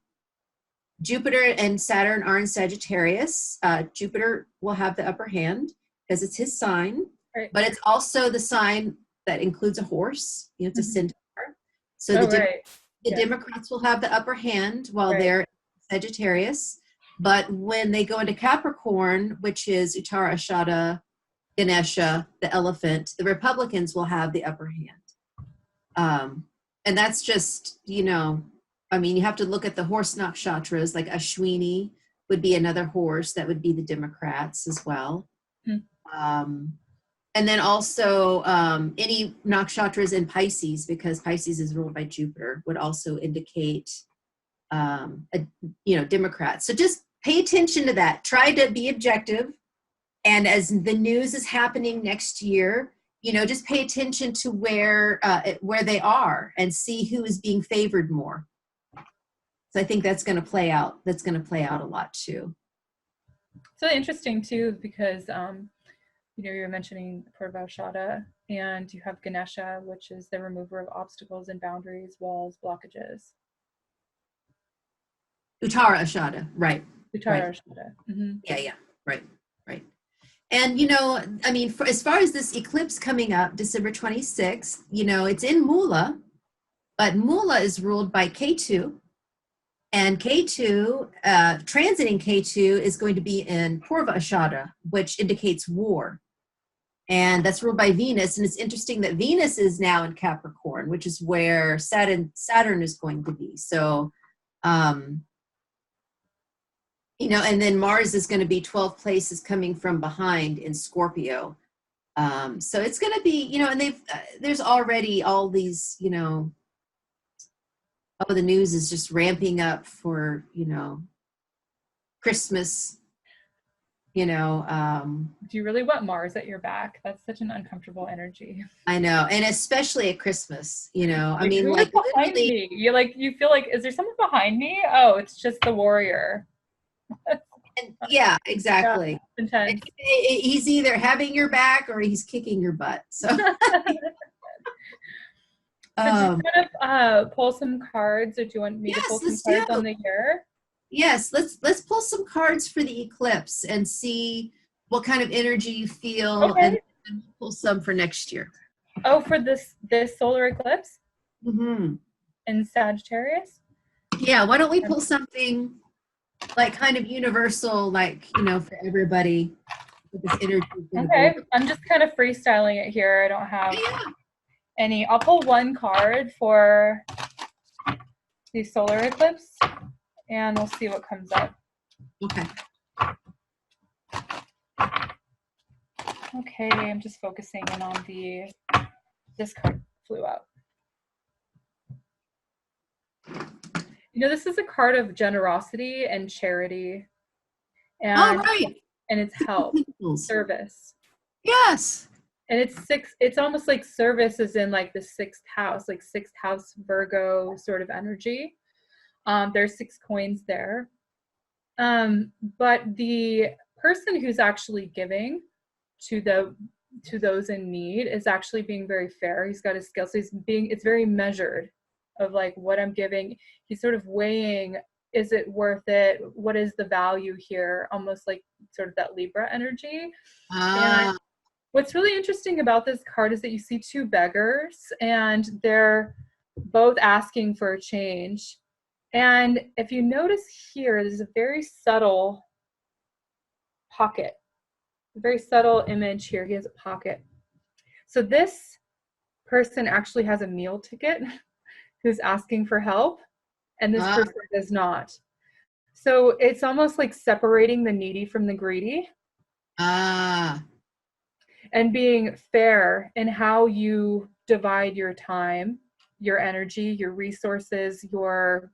Jupiter and Saturn are in Sagittarius, Jupiter will have the upper hand because it's his sign, Right. but it's also the sign that includes a horse, it's a centaur. So the Democrats will have the upper hand while they're Sagittarius. But when they go into Capricorn, which is Uttara Ashada, Ganesha, the elephant, the Republicans will have the upper hand. And that's just, you have to look at the horse nakshatras, like Ashwini would be another horse that would be the Democrats as well. And then also any nakshatras in Pisces, because Pisces is ruled by Jupiter, would also indicate, Democrats. So just pay attention to that. Try to be objective. And as the news is happening next year, just pay attention to where they are and see who is being favored more. So I think that's going to play out. That's going to play out a lot too. It's really interesting too, because you're mentioning Purvashada, and you have Ganesha, which is the remover of obstacles and boundaries, walls, blockages. Uttara Ashada, right. Uttara Ashada. Mm-hmm. Yeah, right. And, as far as this eclipse coming up, December 26th, it's in Mula, but Mula is ruled by Ketu, and Ketu, transiting Ketu is going to be in Purva Ashada, which indicates war. And that's ruled by Venus. And it's interesting that Venus is now in Capricorn, which is where Saturn is going to be. So, and then Mars is going to be 12 places coming from behind in Scorpio. So it's going to be, and there's already all these, the news is just ramping up for, Christmas. Do you really want Mars at your back? That's such an uncomfortable energy. I know, and especially at Christmas. Who is behind me? You feel like, is there someone behind me? Oh, it's just the warrior. Yeah, exactly. Yeah, intense. He's either having your back or he's kicking your butt. So. Did you kind of pull some cards, or do you want me to pull some cards on the year? Yes, let's pull some cards for the eclipse and see what kind of energy you feel, and pull some for next year. Oh, for this solar eclipse? Mm-hmm. In Sagittarius? Yeah, why don't we pull something like kind of universal, like, for everybody with this energy. Okay, I'm just kind of freestyling it here. I don't have any. I'll pull one card for the solar eclipse, and we'll see what comes up. Okay. Okay, I'm just focusing in on this card flew out. This is a card of generosity and charity. And, right. And it's help, service. Yes. And it's almost like service is in like the sixth house, like sixth house Virgo sort of energy. There's 6 coins there. But the person who's actually giving to those in need is actually being very fair. He's got his scale, so it's very measured of like what I'm giving. He's sort of weighing, is it worth it? What is the value here? Almost like sort of that Libra energy. And what's really interesting about this card is that you see 2 beggars and they're both asking for a change. And if you notice here, there's a very subtle pocket, a very subtle image here. He has a pocket. So this person actually has a meal ticket who's asking for help, and this person does not. So it's almost like separating the needy from the greedy. And being fair in how you divide your time, your energy, your resources, your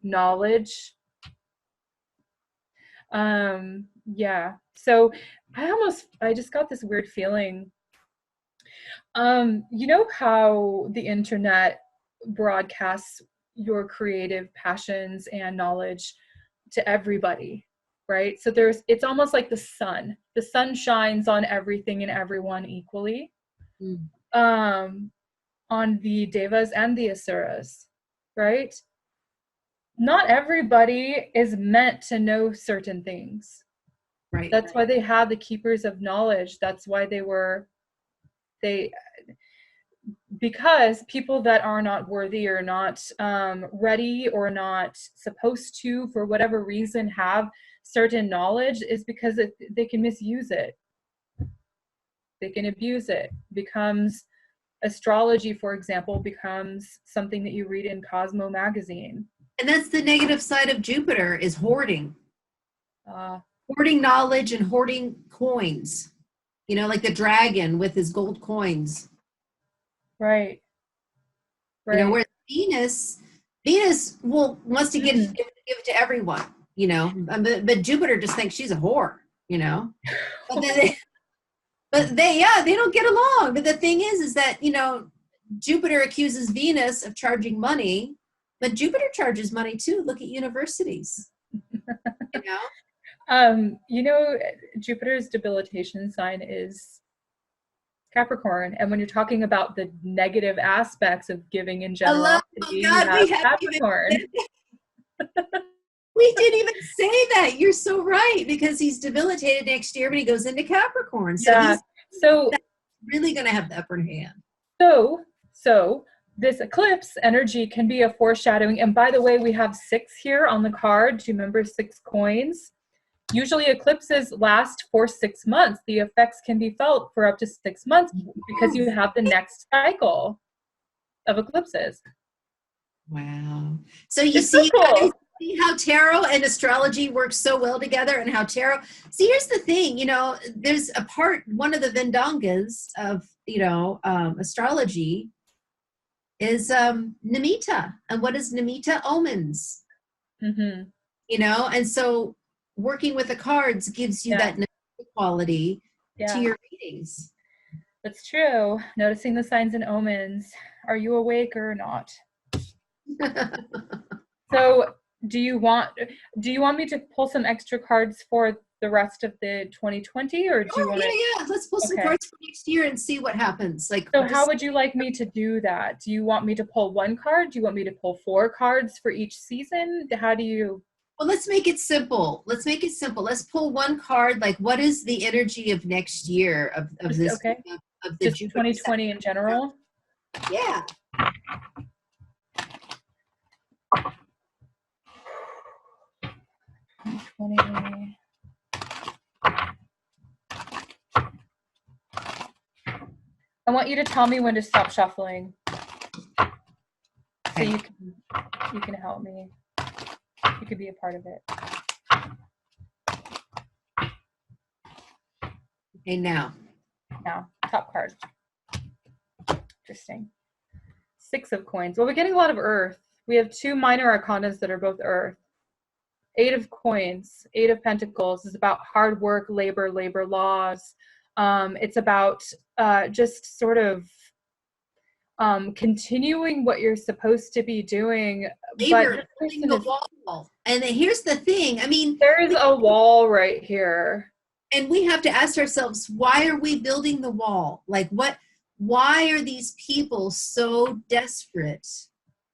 knowledge. Yeah. So I just got this weird feeling. You know how the internet broadcasts your creative passions and knowledge to everybody, right? So it's almost like the sun. The sun shines on everything and everyone equally. On the devas and the asuras, right? Not everybody is meant to know certain things. Right. That's why they have the keepers of knowledge. That's why because people that are not worthy or not ready or not supposed to, for whatever reason, have certain knowledge, is because they can misuse it. They can abuse it. Becomes astrology, for example, becomes something that you read in Cosmo magazine. And that's the negative side of Jupiter, is hoarding. Hoarding knowledge and hoarding coins. You know, like the dragon with his gold coins. Right. You know, where Venus wants to give it to everyone, you know, but Jupiter just thinks she's a whore, you know. But they don't get along. But the thing is that, you know, Jupiter accuses Venus of charging money, but Jupiter charges money too. Look at universities. You know? You know, Jupiter's debilitation sign is Capricorn. And when you're talking about the negative aspects of giving in generosity, you have Capricorn. We didn't even say that. You're so right, because he's debilitated next year, but he goes into Capricorn. So he's really going to have the upper hand. So this eclipse energy can be a foreshadowing. And by the way, we have 6 here on the card. Do you remember 6 coins? Usually eclipses last for 6 months. The effects can be felt for up to 6 months because you have the next cycle of eclipses. Wow. So you see, guys, see how tarot and astrology work so well together, and how tarot. See, here's the thing, you know, there's one of the Vendangas of, you know, astrology is Nimitta. And what is Nimitta? Omens. Mm-hmm. You know, and so working with the cards gives you that quality to your readings. That's true. Noticing the signs and omens. Are you awake or not? So do you want me to pull some extra cards for the rest of the 2020, or do you want to? Let's pull some cards for next year and see what happens. Like, so how would you like me to do that? Do you want me to pull 1 card? Do you want me to pull 4 cards for each season? How do you? Well, let's make it simple. Let's pull 1 card. Like, what is the energy of next year of this? Okay. Of the just 2020 in general? Yeah. I want you to tell me when to stop shuffling. So you can help me. You could be a part of it. Okay, now, top card. Interesting. 6 of coins. Well, we're getting a lot of earth. We have 2 minor arcanas that are both earth. 8 of coins, 8 of pentacles is about hard work, labor laws, It's about just sort of continuing what you're supposed to be doing, but Labor, this building person the is, wall. And here's the thing. I mean, there is a wall right here. and we have to ask ourselves, why are we building the wall? Like why are these people so desperate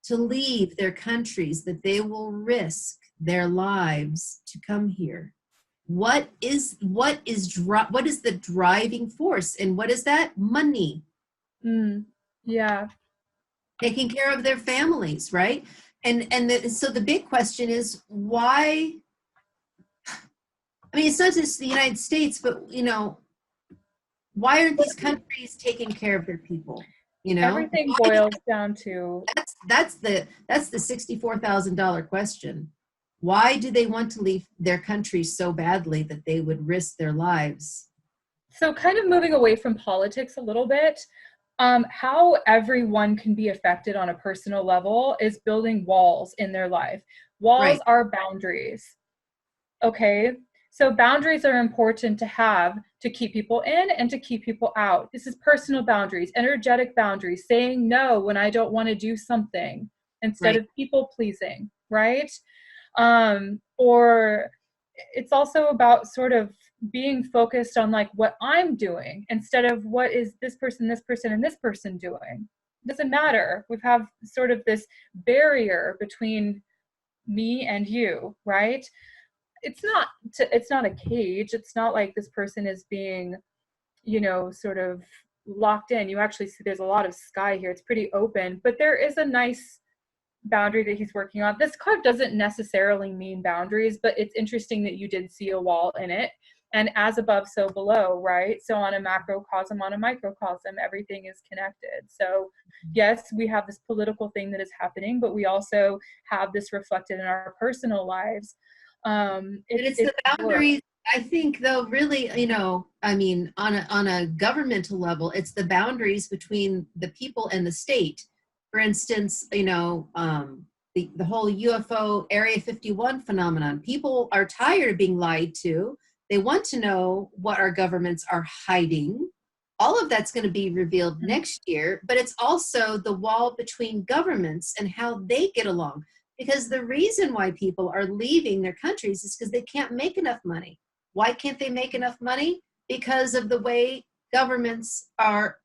to leave their countries that they will risk their lives to come here? What is the driving force? And what is that? Money. Yeah. Taking care of their families, right? So the big question is why. I mean, it's not just the United States, but why aren't these countries taking care of their people? Everything Why, boils down to, that's the $64,000 question. Why do they want to leave their country so badly that they would risk their lives? so kind of moving away from politics a little bit, how everyone can be affected on a personal level is building walls in their life. Walls Right. are boundaries. Okay. So boundaries are important to have to keep people in and to keep people out. This is personal boundaries, energetic boundaries, saying no when I don't want to do something instead Right. of people pleasing, right? Or it's also about sort of being focused on like what I'm doing instead of what is this person, and this person doing. It doesn't matter. We have sort of this barrier between me and you, right? It's not a cage. It's not like this person is being, sort of locked in. You actually see there's a lot of sky here. It's pretty open, but there is a nice boundary that he's working on. This card doesn't necessarily mean boundaries, but it's interesting that you did see a wall in it. And as above, so below, right? So on a macrocosm, on a microcosm, everything is connected. So yes, we have this political thing that is happening, but we also have this reflected in our personal lives. It's It's the work. boundaries. I think, though, really, I mean, on a governmental level, it's the boundaries between the people and the state. For instance, the whole UFO Area 51 phenomenon. People are tired of being lied to. They want to know what our governments are hiding. All of that's going to be revealed next year, but it's also the wall between governments and how they get along. Because the reason why people are leaving their countries is because they can't make enough money. Why can't they make enough money? Because of the way governments are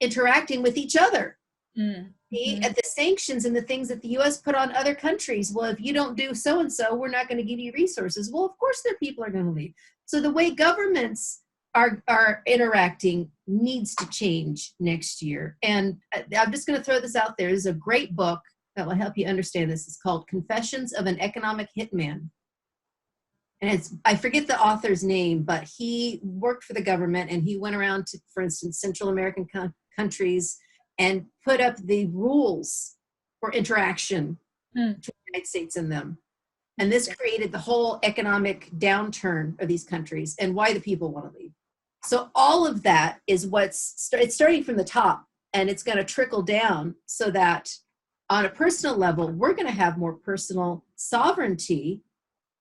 interacting with each other. Mm-hmm. At the sanctions and the things that the U.S. put on other countries. Well, if you don't do so and so, we're not going to give you resources. Well, of course, their people are going to leave. So the way governments are interacting needs to change next year. And I'm just going to throw this out there. There's a great book that will help you understand this. It's called Confessions of an Economic Hitman. And I forget the author's name, but he worked for the government and he went around to, for instance, Central American countries and put up the rules for interaction between the United States and them. And this created the whole economic downturn of these countries and why the people want to leave. So all of that is it's starting from the top, and it's going to trickle down so that on a personal level, we're going to have more personal sovereignty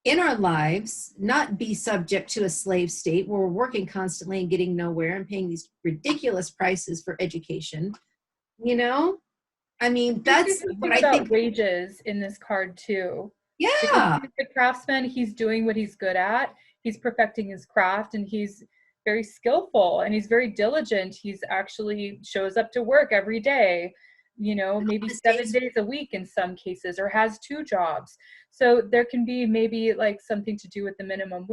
in our lives, not be subject to a slave state where we're working constantly and getting nowhere and paying these ridiculous prices for education. I mean, that's what I about think. wages in this card too. Because Yeah. he's a craftsman, he's doing what he's good at, he's perfecting his craft, and he's very skillful and he's very diligent. He's actually shows up to work every day, maybe 7 days a week in some cases, or has 2 jobs. So there can be maybe like something to do with the minimum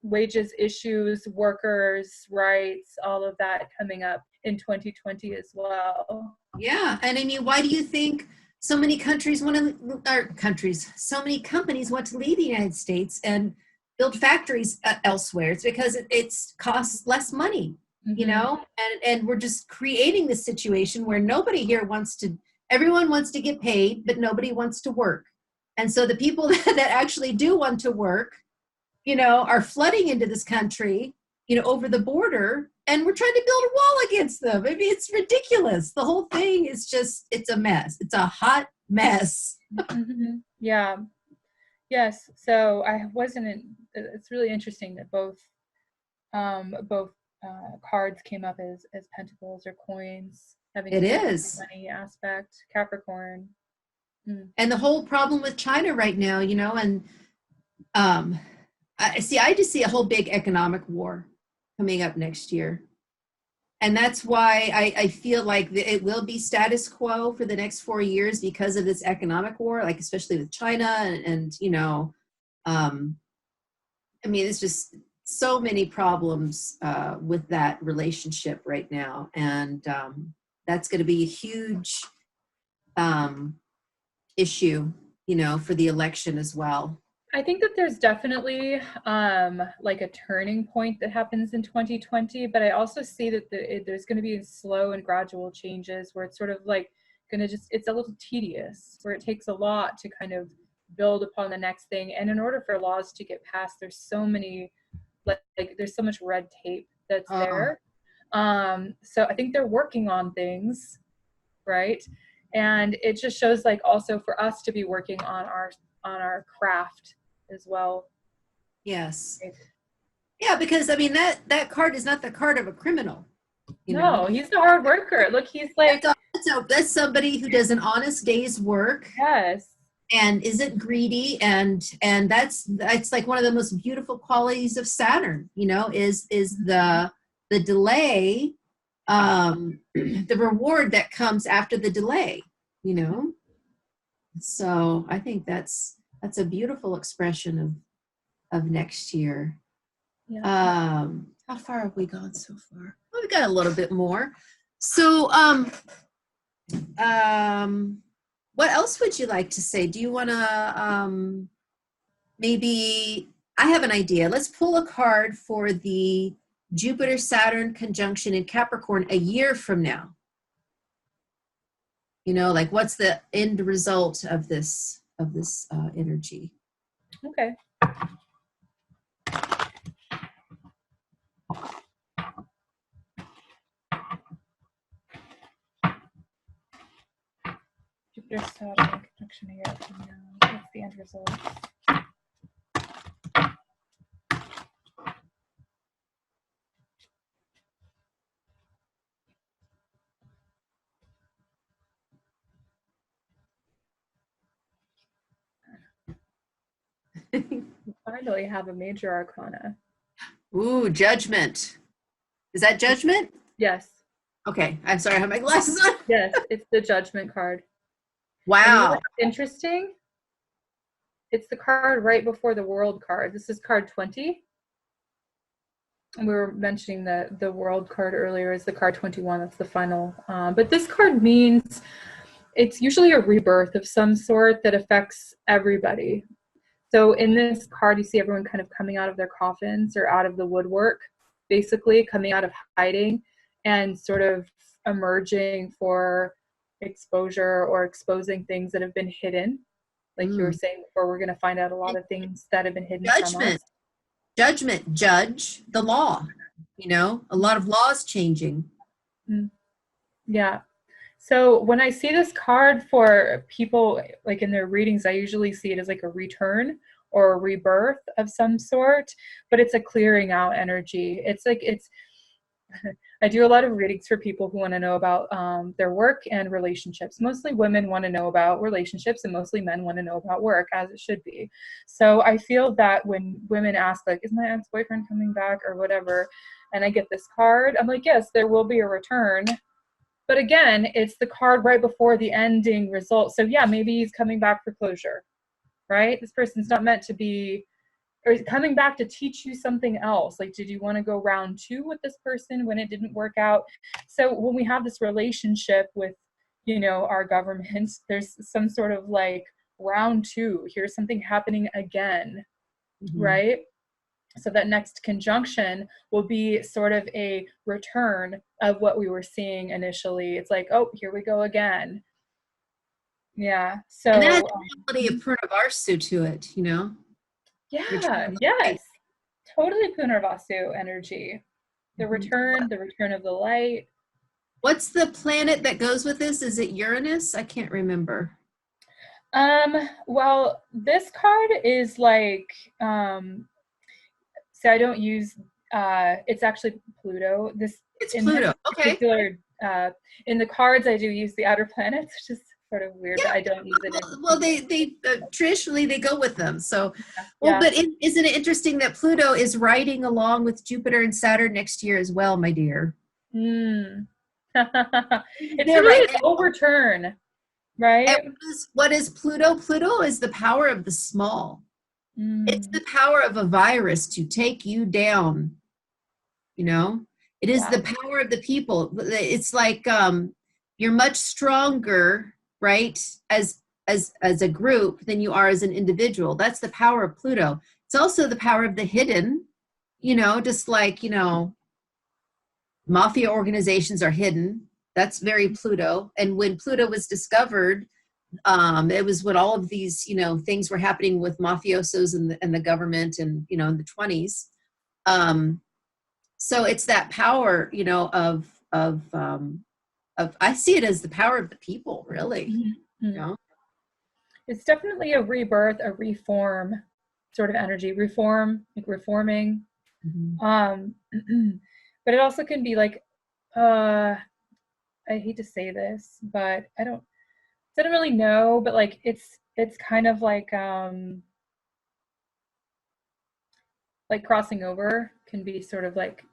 wages issues, workers' rights, all of that coming up in 2020 as well. Yeah. And I mean, why do you think so many countries so many companies want to leave the United States and build factories elsewhere? It's because it's costs less money, and we're just creating this situation where everyone wants to get paid, but nobody wants to work. And so the people that actually do want to work, are flooding into this country, over the border, and we're trying to build a wall against them. I mean, it's ridiculous. The whole thing is it's a mess. It's a hot mess. Mm-hmm. Yeah. Yes. So it's really interesting that both both cards came up as pentacles or coins, having It to do with the is. money aspect. Capricorn. Mm. And the whole problem with China right now, and I just see a whole big economic war coming up next year. And that's why I feel like it will be status quo for the next 4 years because of this economic war, like especially with China and I mean, it's just so many problems with that relationship right now. And that's going to be a huge issue, for the election as well. I think that there's definitely like a turning point that happens in 2020, but I also see that there's going to be slow and gradual changes where it's sort of like going to it's a little tedious, where it takes a lot to kind of build upon the next thing. And in order for laws to get passed, there's so many, like there's so much red tape that's there. So I think they're working on things, right? And it just shows like also for us to be working on our craft as well. Yes. Right? Yeah, because I mean that card is not the card of a criminal. No, he's a hard worker. Look, he's like that's somebody who does an honest day's work. Yes. And isn't greedy, and that's like one of the most beautiful qualities of Saturn, is the delay, the reward that comes after the delay, So I think that's a beautiful expression of next year. Yeah. How far have we gone so far? Well, we've got a little bit more. So what else would you like to say? Do you want to maybe, I have an idea. Let's pull a card for the Jupiter-Saturn conjunction in Capricorn a year from now. Like what's the end result of this energy? Okay. Jupiter-Saturn conjunction a year from now. What's the end result? Finally have a major arcana. Ooh, Judgment. Is that Judgment? Yes. Okay, I'm sorry, I have my glasses on. Yes, it's the Judgment card. Wow. And you know what's interesting? It's the card right before the World card. This is card 20. And we were mentioning the World card earlier is the card 21. That's the final. But this card means it's usually a rebirth of some sort that affects everybody. So in this card, you see everyone kind of coming out of their coffins or out of the woodwork, basically coming out of hiding and sort of emerging for exposure or exposing things that have been hidden. Like you were saying before, we're going to find out a lot of things that have been hidden from us. Judgment, judge the law, a lot of laws changing. Yeah. So when I see this card for people, like in their readings, I usually see it as like a return or a rebirth of some sort, but it's a clearing out energy. I do a lot of readings for people who want to know about their work and relationships. Mostly women want to know about relationships and mostly men want to know about work, as it should be. So I feel that when women ask, like, is my ex-boyfriend coming back or whatever, and I get this card, I'm like, yes, there will be a return. But again, it's the card right before the ending result. So yeah, maybe he's coming back for closure, right? This person's not meant to be, or coming back to teach you something else. Like, did you want to go round 2 with this person when it didn't work out? So when we have this relationship with, our government, there's some sort of like round 2. Here's something happening again, right? So that next conjunction will be sort of a return of what we were seeing initially. It's like, oh, here we go again. Yeah. So and that has a quality of Purnavasu to it, Yeah. Yes. Totally Punarvasu energy. The return of the light. What's the planet that goes with this? Is it Uranus? I can't remember. Well, this card is like, I don't use It's actually Pluto. This It's in this Pluto. Okay. particular in the cards I do use the outer planets, which is sort of weird, Yeah. but I don't use it in. Well, they traditionally they go with them. So, well, Yeah. but isn't it interesting that Pluto is riding along with Jupiter and Saturn next year as well, my dear? Mm. It's They're sort of right this overturn, right? And what is Pluto? Pluto is the power of the small. It's Mm. the power of a virus to take you down, you know? It is Yeah. the power of the people. It's like you're much stronger, right, as a group than you are as an individual. That's the power of Pluto. It's also the power of the hidden, just like, mafia organizations are hidden. That's very Pluto. And when Pluto was discovered, it was when all of these things were happening with mafiosos and the government and in the 20s. So it's that power of I see it as the power of the people, really. you Mm. know It's definitely a rebirth, a reform sort of energy. Reform, like reforming. Mhm. But it also can be like, I hate to say this, but I don't really know, but like it's kind of like crossing over can be sort of like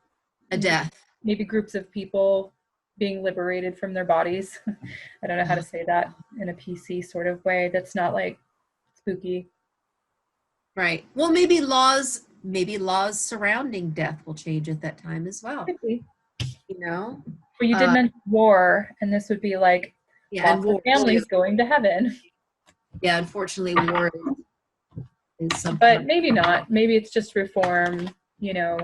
A death. maybe groups of people being liberated from their bodies. I don't know how to say that in a PC sort of way that's not like spooky. Right. Well, maybe laws surrounding death will change at that time as well. Could be. You know? But you did Uh, mention war, and this would be like yeah, and lots of war. families going to heaven. Yeah, unfortunately, war is something. But maybe not. Maybe it's just reform, a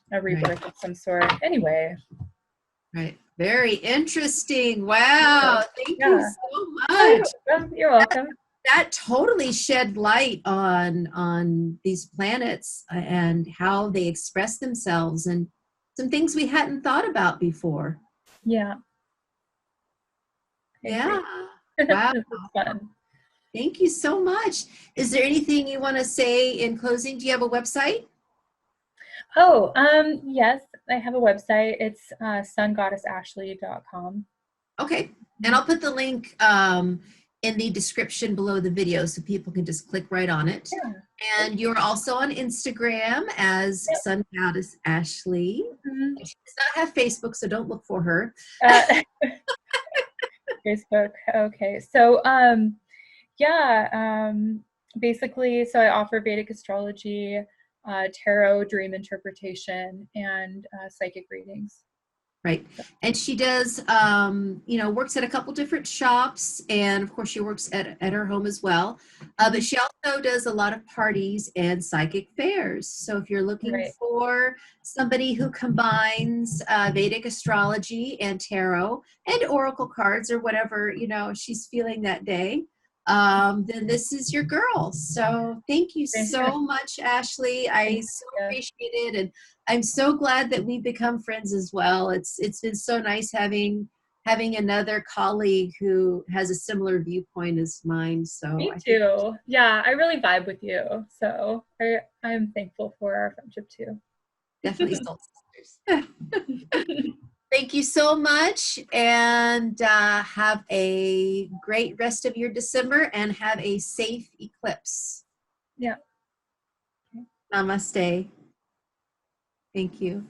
Right. rebirth of some sort. Anyway. Right. Very interesting. Wow. Thank you Yeah. so Oh, much. you're welcome. That totally shed light on these planets and how they express themselves and some things we hadn't thought about before. Yeah, I Yeah. agree. Wow. This is fun. Thank you so much. Is there anything you want to say in closing? Do you have a website? Oh, yes, I have a website. It's sungoddessashley.com. Okay. And I'll put the link in the description below the video so people can just click right on it. Yeah. And you're also on Instagram as Yep. Sun Goddess Ashley. Mhm. She does not have Facebook, so don't look for her. Uh, Facebook. Okay. So, yeah, basically, so I offer Vedic astrology, tarot, dream interpretation, and psychic readings. Right. And she does, works at a couple different shops. And of course, she works at her home as well. But she also does a lot of parties and psychic fairs. So if you're looking Right. for somebody who combines Vedic astrology and tarot and oracle cards or whatever, she's feeling that day, then this is your girl. So thank you so much, Ashley. I so appreciate it. And I'm so glad that we've become friends as well. It's been so nice having another colleague who has a similar viewpoint as mine. So Me I think too. Yeah, I really vibe with you. So I'm thankful for our friendship too. definitely soul sisters. Thank you so much, and have a great rest of your December, and have a safe eclipse. Yeah. Namaste. Thank you.